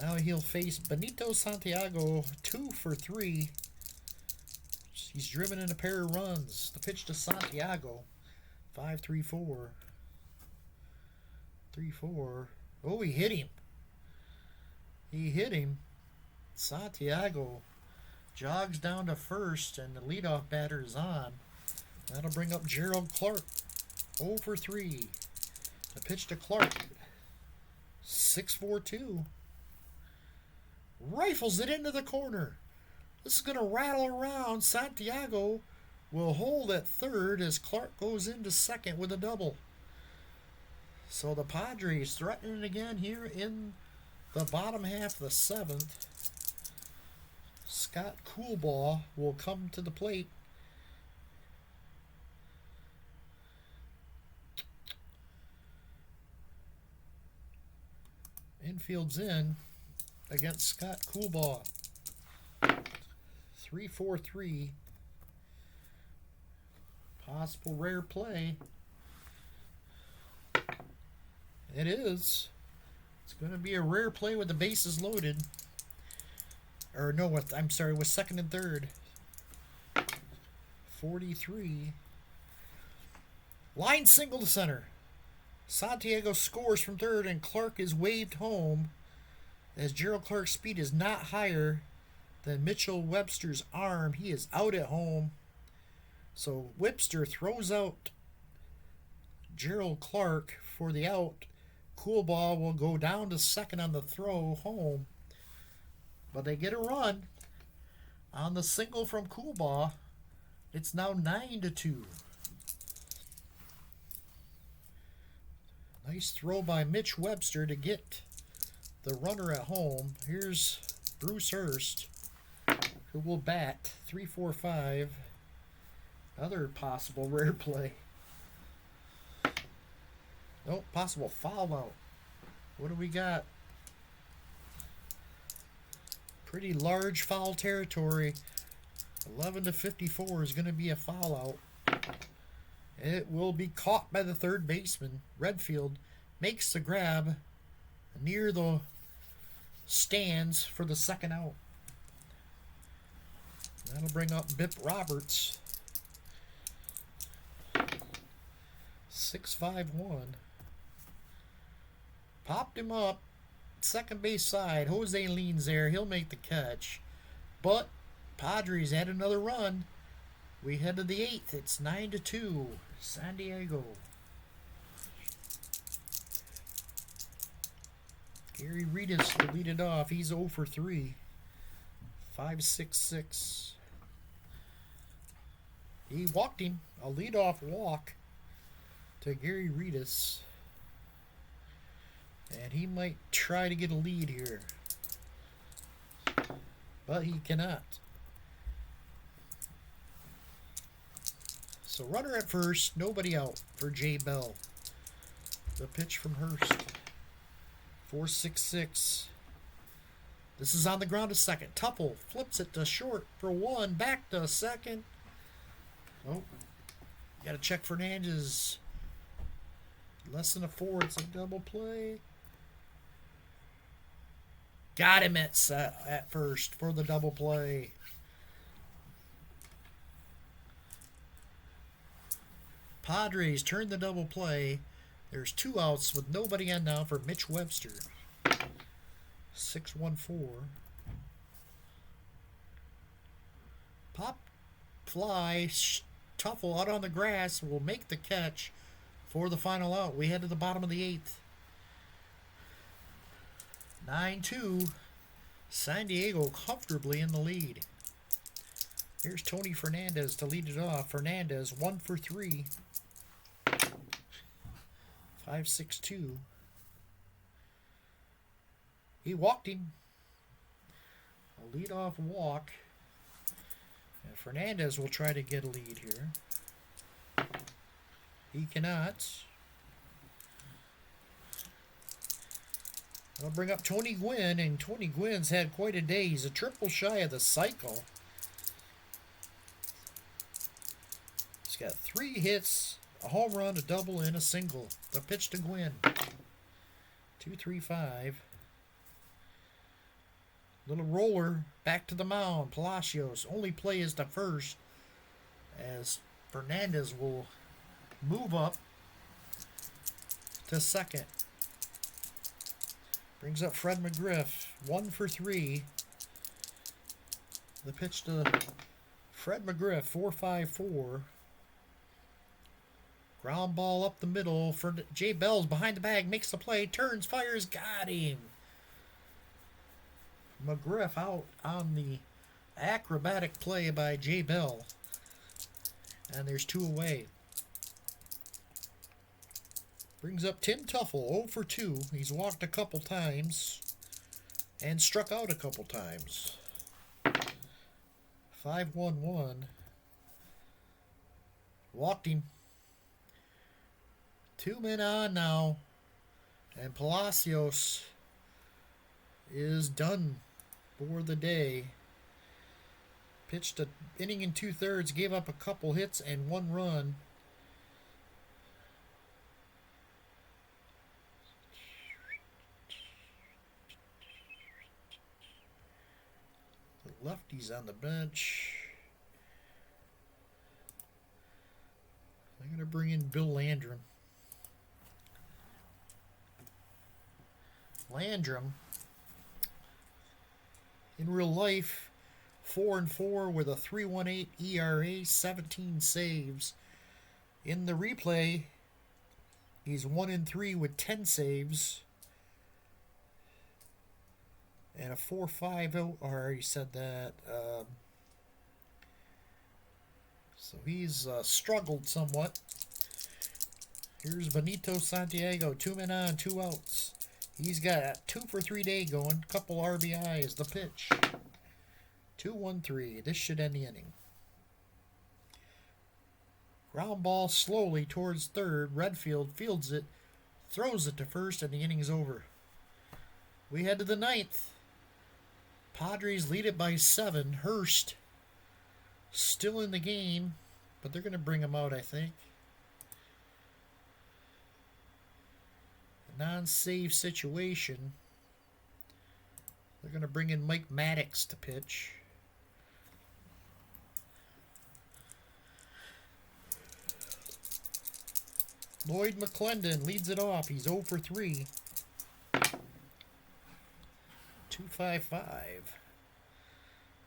Now he'll face Benito Santiago, 2 for 3. He's driven in a pair of runs. The pitch to Santiago, 5-3-4. 3-4. Oh, he hit him. He hit him. Santiago jogs down to first, and the leadoff batter is on. That'll bring up Gerald Clark. 0 for 3. The pitch to Clark. 6-4-2. Rifles it into the corner. This is going to rattle around. Santiago will hold at third as Clark goes into second with a double. So the Padres threatening again here in the bottom half of the 7th. Scott Coolbaugh will come to the plate. Infield's in against Scott Coolbaugh. 3-4-3. Possible rare play. It is. It's going to be a rare play with the bases loaded. Or no, I'm sorry, with second and third. 43. Line single to center. Santiago scores from third, and Clark is waved home as Gerald Clark's speed is not higher Then Mitchell Webster's arm. He is out at home. So Webster throws out Gerald Clark for the out. Coolbaugh will go down to second on the throw home. But they get a run on the single from Coolbaugh. It's now 9-2. Nice throw by Mitch Webster to get the runner at home. Here's Bruce Hurst, who will bat 3-4-5. Another possible rare play. Nope, possible foul out. What do we got? Pretty large foul territory. 11-54 is going to be a foul out. It will be caught by the third baseman. Redfield makes the grab near the stands for the second out. That'll bring up Bip Roberts. 6-5-1. Popped him up. Second base side. Jose leans there. He'll make the catch. But Padres had another run. We head to the 8th. It's 9-2. San Diego. Gary Reedus will lead it off. He's 0 for 3. 5-6-6. He walked him. A leadoff walk to Gary Reedus. And he might try to get a lead here. But he cannot. So runner at first, nobody out for Jay Bell. The pitch from Hurst. 4-6-6. This is on the ground to second. Tuffle flips it to short for one. Back to second. Oh, got to check Fernandez. Less than a 4. It's a double play. Got him at first for the double play. Padres turn the double play. There's 2 outs with nobody on now for Mitch Webster. 6-1-4. Pop fly. Tuffle out on the grass will make the catch for the final out. We head to the bottom of the 8th. 9-2. San Diego comfortably in the lead. Here's Tony Fernandez to lead it off. Fernandez 1 for 3. 5-6-2. He walked him. A leadoff walk. And Fernandez will try to get a lead here. He cannot. I'll bring up Tony Gwynn, and Tony Gwynn's had quite a day. He's a triple shy of the cycle. He's got 3 hits, a home run, a double, and a single. The pitch to Gwynn. 2-3-5. Little roller back to the mound. Palacios. Only play is to first, as Fernandez will move up to second. Brings up Fred McGriff. 1 for 3. The pitch to Fred McGriff. 4-5-4. Ground ball up the middle for Jay Bell's behind the bag. Makes the play. Turns, fires. Got him. McGriff out on the acrobatic play by Jay Bell. And there's 2 away. Brings up Tim Tuffle, 0 for 2. He's walked a couple times and struck out a couple times. 5-1-1. Walked him. 2 men on now. And Palacios is done for the day. Pitched an inning and 2/3, gave up a couple hits and 1 run. The lefty's on the bench. I'm going to bring in Bill Landrum. Landrum, in real life, 4-4 with a 3.18 ERA, 17 saves. In the replay, he's 1-3 with 10 saves. And a 4.50. I already said that. So he's struggled somewhat. Here's Benito Santiago. 2 men on, 2 outs. He's got 2 for 3 day going. Couple RBIs. The pitch. 2-1-3. This should end the inning. Ground ball slowly towards third. Redfield fields it. Throws it to first, and the inning's over. We head to the 9th. Padres lead it by 7. Hurst still in the game, but they're going to bring him out, I think. A non-save situation. They're going to bring in Mike Maddox to pitch. Lloyd McClendon leads it off. He's 0 for 3. 2.55.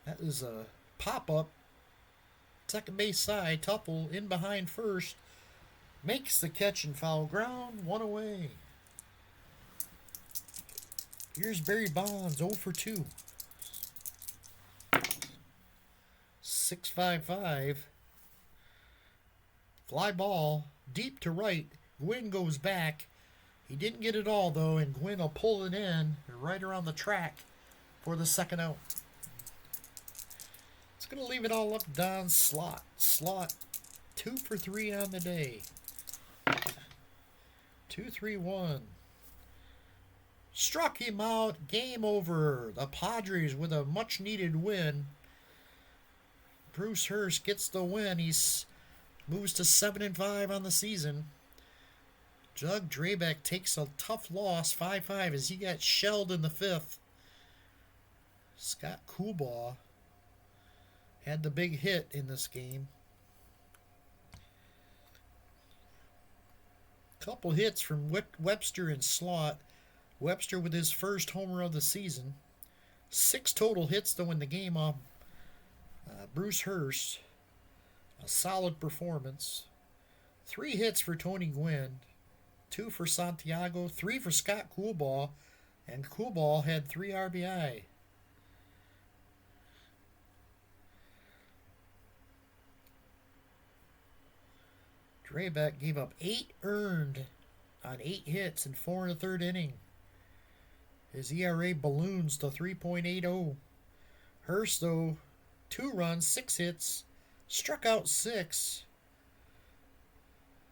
That is a pop-up. Second base side. Tuffle in behind first. Makes the catch and foul ground. 1 away. Here's Barry Bonds. 0 for 2. 6.55. Fly ball. Deep to right. Gwynn goes back. He didn't get it all, though, and Gwynn will pull it in right around the track for the second out. It's going to leave it all up Don Slot. Slot, 2 for 3 on the day. 2-3-1. Struck him out. Game over. The Padres with a much-needed win. Bruce Hurst gets the win. He's moves to 7-5 on the season. Doug Drabek takes a tough loss, 5-5, as he got shelled in the 5th. Scott Coolbaugh had the big hit in this game. Couple hits from Webster and Slot. Webster with his first homer of the season. 6 total hits, though, in the game off Bruce Hurst. A solid performance. 3 hits for Tony Gwynn. 2 for Santiago. 3 for Scott Coolbaugh. And Coolbaugh had 3 RBI. Drabek gave up 8 earned on 8 hits in 4 1/3 inning. His ERA balloons to 3.80. Hurst, though, 2 runs, 6 hits, struck out 6.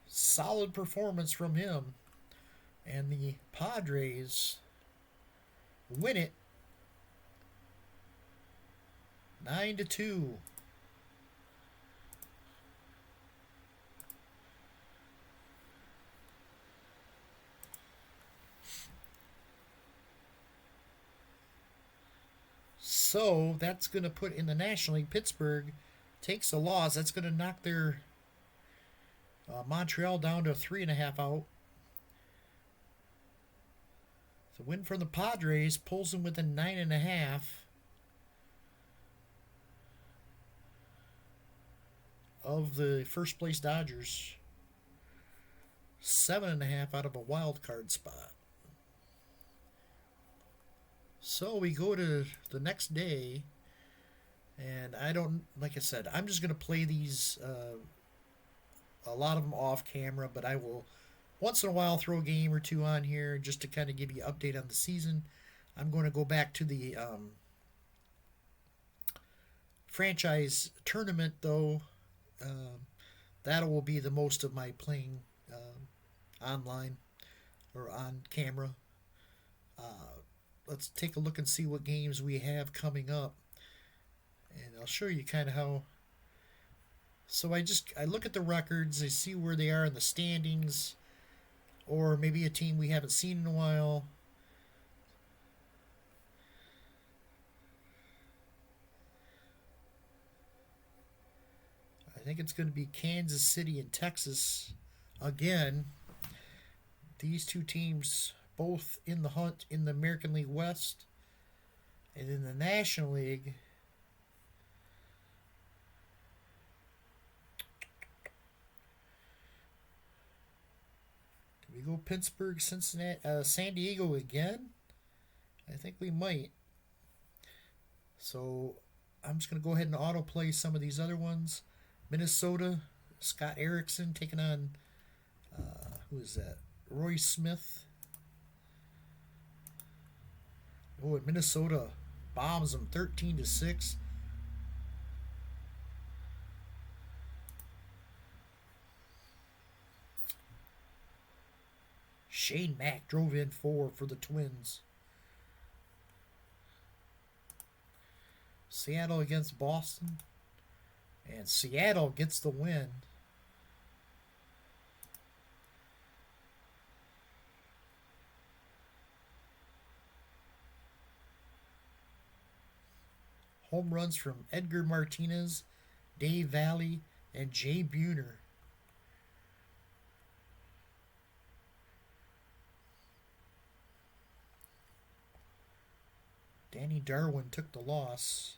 Solid performance from him. And the Padres win it 9-2. So that's going to put in the National League. Pittsburgh takes a loss. That's going to knock their Montreal down to a 3.5 out. The win from the Padres pulls them within 9.5 of the first place Dodgers. 7.5 out of a wild card spot. So we go to the next day, and like I said, I'm just going to play these, a lot of them off camera, but I will once in a while throw a game or two on here just to kind of give you an update on the season. I'm going to go back to the franchise tournament, though. That will be the most of my playing online or on camera. Let's take a look and see what games we have coming up. And I'll show you kind of how. So I look at the records, I see where they are in the standings, or maybe a team we haven't seen in a while. I think it's going to be Kansas City and Texas again. These two teams both in the hunt in the American League West. And in the National League, We go Pittsburgh, Cincinnati, San Diego again. I think we might. So I'm just going to go ahead and autoplay some of these other ones. Minnesota, Scott Erickson taking on, who is that? Roy Smith. Oh, and Minnesota bombs them 13-6. Shane Mack drove in 4 for the Twins. Seattle against Boston. And Seattle gets the win. Home runs from Edgar Martinez, Dave Valley, and Jay Buhner. Danny Darwin took the loss.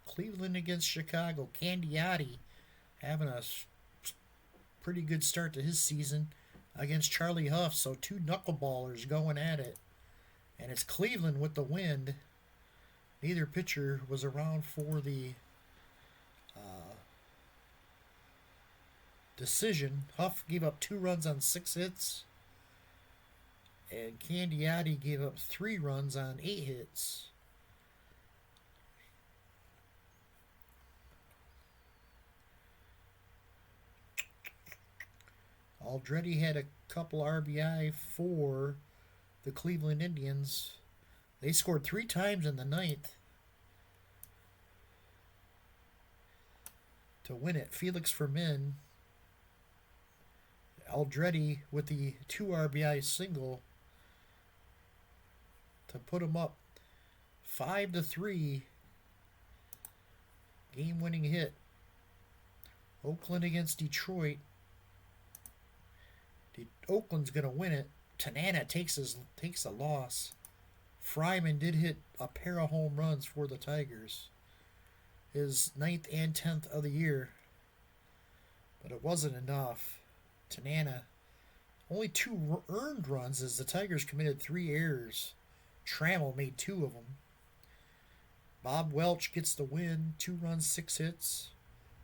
Cleveland against Chicago. Candiotti having a pretty good start to his season against Charlie Huff. So 2 knuckleballers going at it. And it's Cleveland with the win. Neither pitcher was around for the decision. Huff gave up 2 runs on 6 hits. And Candiotti gave up 3 runs on 8 hits. Aldretti had a couple RBI for the Cleveland Indians. They scored 3 times in the 9th to win it. Felix Fermin, Aldretti with the 2 RBI single to put them up 5-3. Game-winning hit. Oakland against Detroit. Oakland's going to win it. Tanana takes a loss. Fryman did hit a pair of home runs for the Tigers. His 9th and 10th of the year. But it wasn't enough. Tanana, only 2 earned runs as the Tigers committed 3 errors. Trammell made 2 of them. Bob Welch gets the win. 2 runs, 6 hits.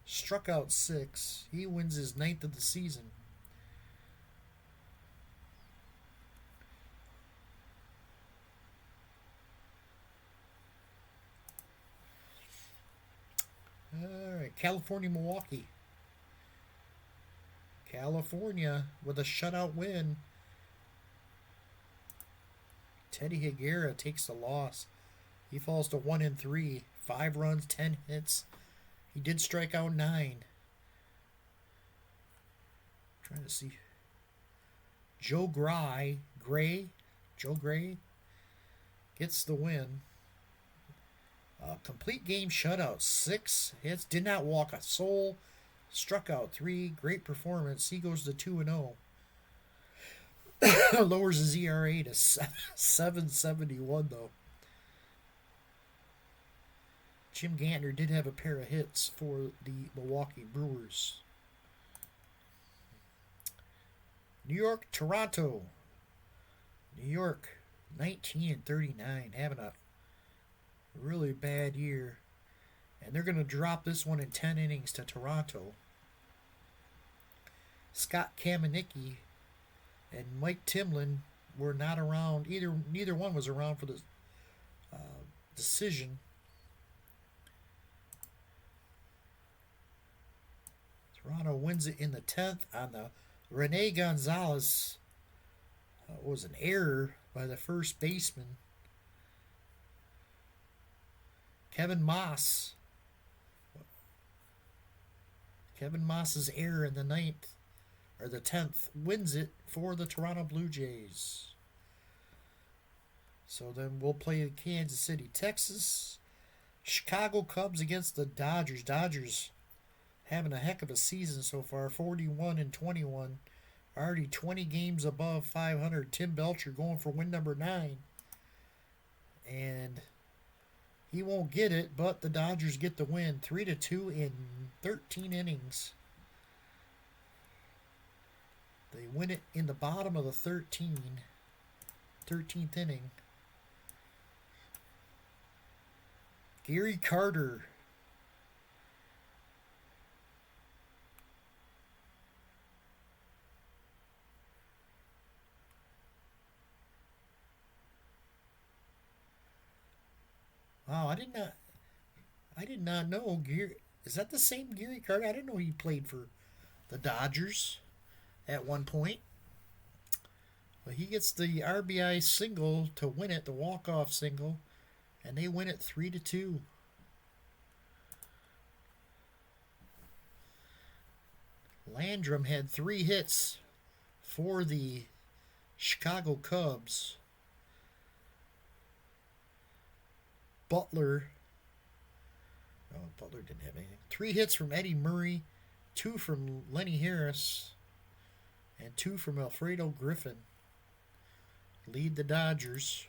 Struck out 6. He wins his 9th of the season. All right, California, Milwaukee. California with a shutout win. Teddy Higuera takes the loss. He falls to 1-3. 5 runs, 10 hits. He did strike out 9. Trying to see. Joe Gray gets the win. Complete game shutout. 6 hits. Did not walk a soul. Struck out 3. Great performance. He goes to 2-0. Lowers his ERA to 7.71 though. Jim Gantner did have a pair of hits for the Milwaukee Brewers. New York, Toronto. New York, 19-39, having a really bad year. And they're going to drop this one in 10 innings to Toronto. Scott Kamenicki and Mike Timlin were not around. Neither one was around for the decision. Toronto wins it in the 10th on the Rene Gonzalez. Was an error by the first baseman. Kevin Moss's error in the 9th, or the 10th, wins it for the Toronto Blue Jays. So then we'll play Kansas City, Texas. Chicago Cubs against the Dodgers. Dodgers having a heck of a season so far, 41-21. Already 20 games above 500. Tim Belcher going for win number 9. And he won't get it, but the Dodgers get the win. 3-2 in 13 innings. They win it in the bottom of the 13th inning. Gary Carter. Wow, I did not know Gary. Is that the same Gary Carter? I didn't know he played for the Dodgers at one point. But he gets the RBI single to win it, the walk-off single, and they win it 3-2. Landrum had 3 hits for the Chicago Cubs. Butler didn't have anything. 3 hits from Eddie Murray, 2 from Lenny Harris, and 2 from Alfredo Griffin. Lead the Dodgers.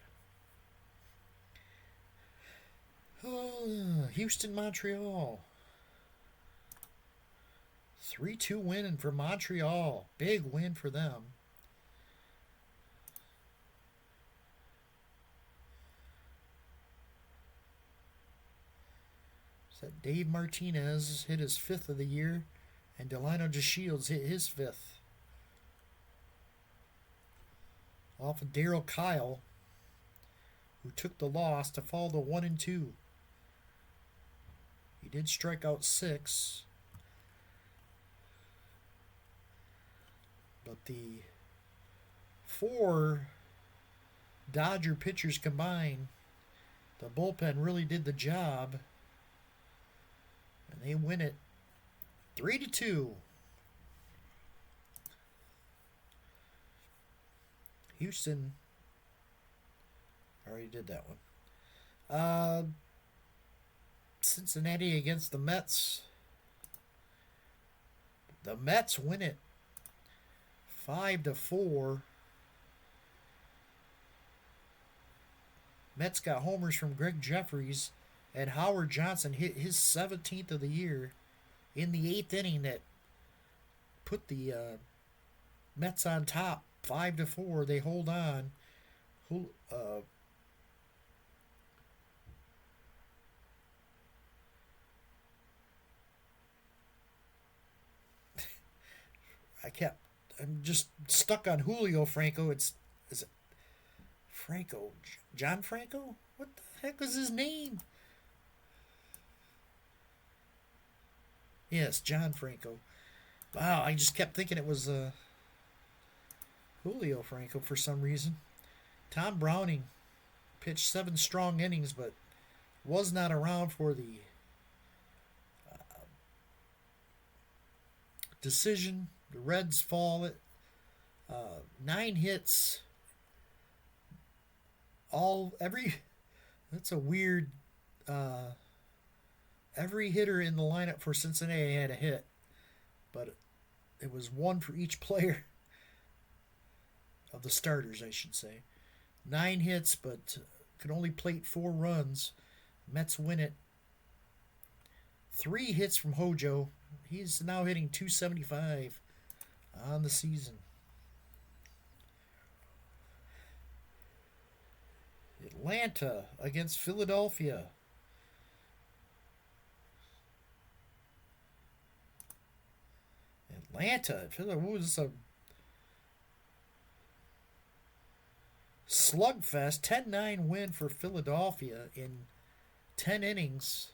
Houston, Montreal. 3-2 win for Montreal. Big win for them. So Dave Martinez hit his 5th of the year, and Delino DeShields hit his 5th. Off of Darryl Kyle, who took the loss to fall to 1-2. He did strike out 6. But the 4 Dodger pitchers combined, the bullpen really did the job. And they win it 3-2. Houston already did that one. Cincinnati against the Mets. The Mets win it 5-4. Mets got homers from Greg Jeffries, and Howard Johnson hit his 17th of the year in the 8th inning that put the Mets on top 5-4. They hold on. I'm just stuck on Julio Franco. Is it Franco? John Franco? What the heck was his name? Yes, John Franco. Wow, I just kept thinking it was Julio Franco for some reason. Tom Browning pitched 7 strong innings, but was not around for the decision. The Reds fall at 9 hits. That's a weird. Every hitter in the lineup for Cincinnati had a hit, but it was 1 for each player of the starters, I should say. 9 hits, but could only plate 4 runs. Mets win it. 3 hits from Hojo. He's now hitting .275 on the season. Atlanta against Philadelphia. What was this, a slugfest? 10-9 win for Philadelphia in 10 innings.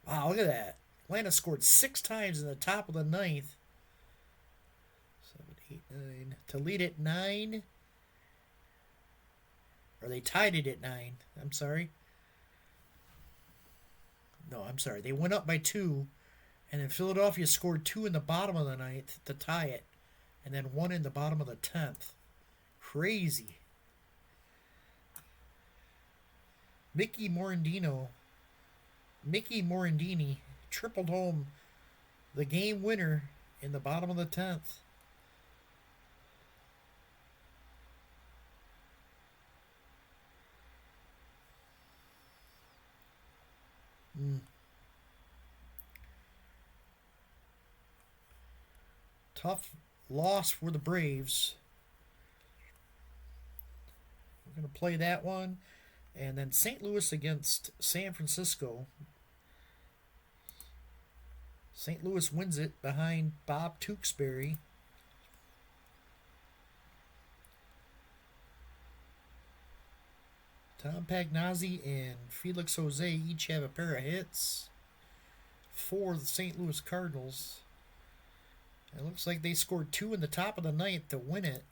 Wow, look at that. Atlanta scored 6 times in the top of the 9th. 7, 8, 9. To lead at 9. Or they tied it at 9. I'm sorry. No, I'm sorry. They went up by 2. And then Philadelphia scored 2 in the bottom of the 9th to tie it. And then 1 in the bottom of the 10th. Crazy. Mickey Morandini tripled home the game winner in the bottom of the 10th. Tough loss for the Braves. We're going to play that one. And then St. Louis against San Francisco. St. Louis wins it behind Bob Tewksbury. Tom Pagnozzi and Felix Jose each have a pair of hits for the St. Louis Cardinals. It looks like they scored 2 in the top of the ninth to win it.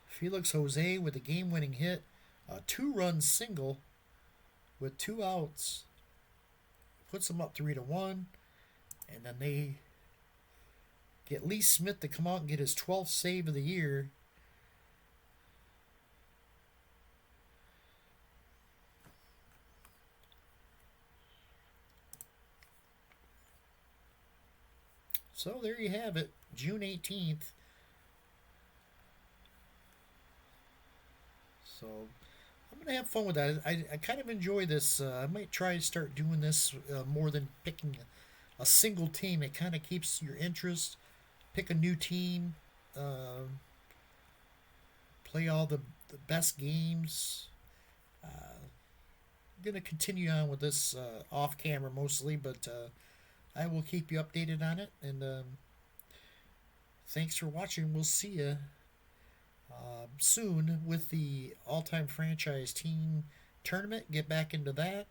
Felix Jose with a game-winning hit, a 2-run single with 2 outs, puts them up 3-1, and then they get Lee Smith to come out and get his 12th save of the year. So there you have it, June 18th. So I'm going to have fun with that. I kind of enjoy this. I might try to start doing this more than picking a single team. It kind of keeps your interest. Pick a new team. Play all the best games. I'm going to continue on with this off camera mostly, but I will keep you updated on it. And thanks for watching. We'll see you soon with the all-time franchise team tournament. Get back into that.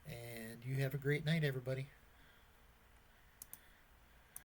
And you have a great night, everybody.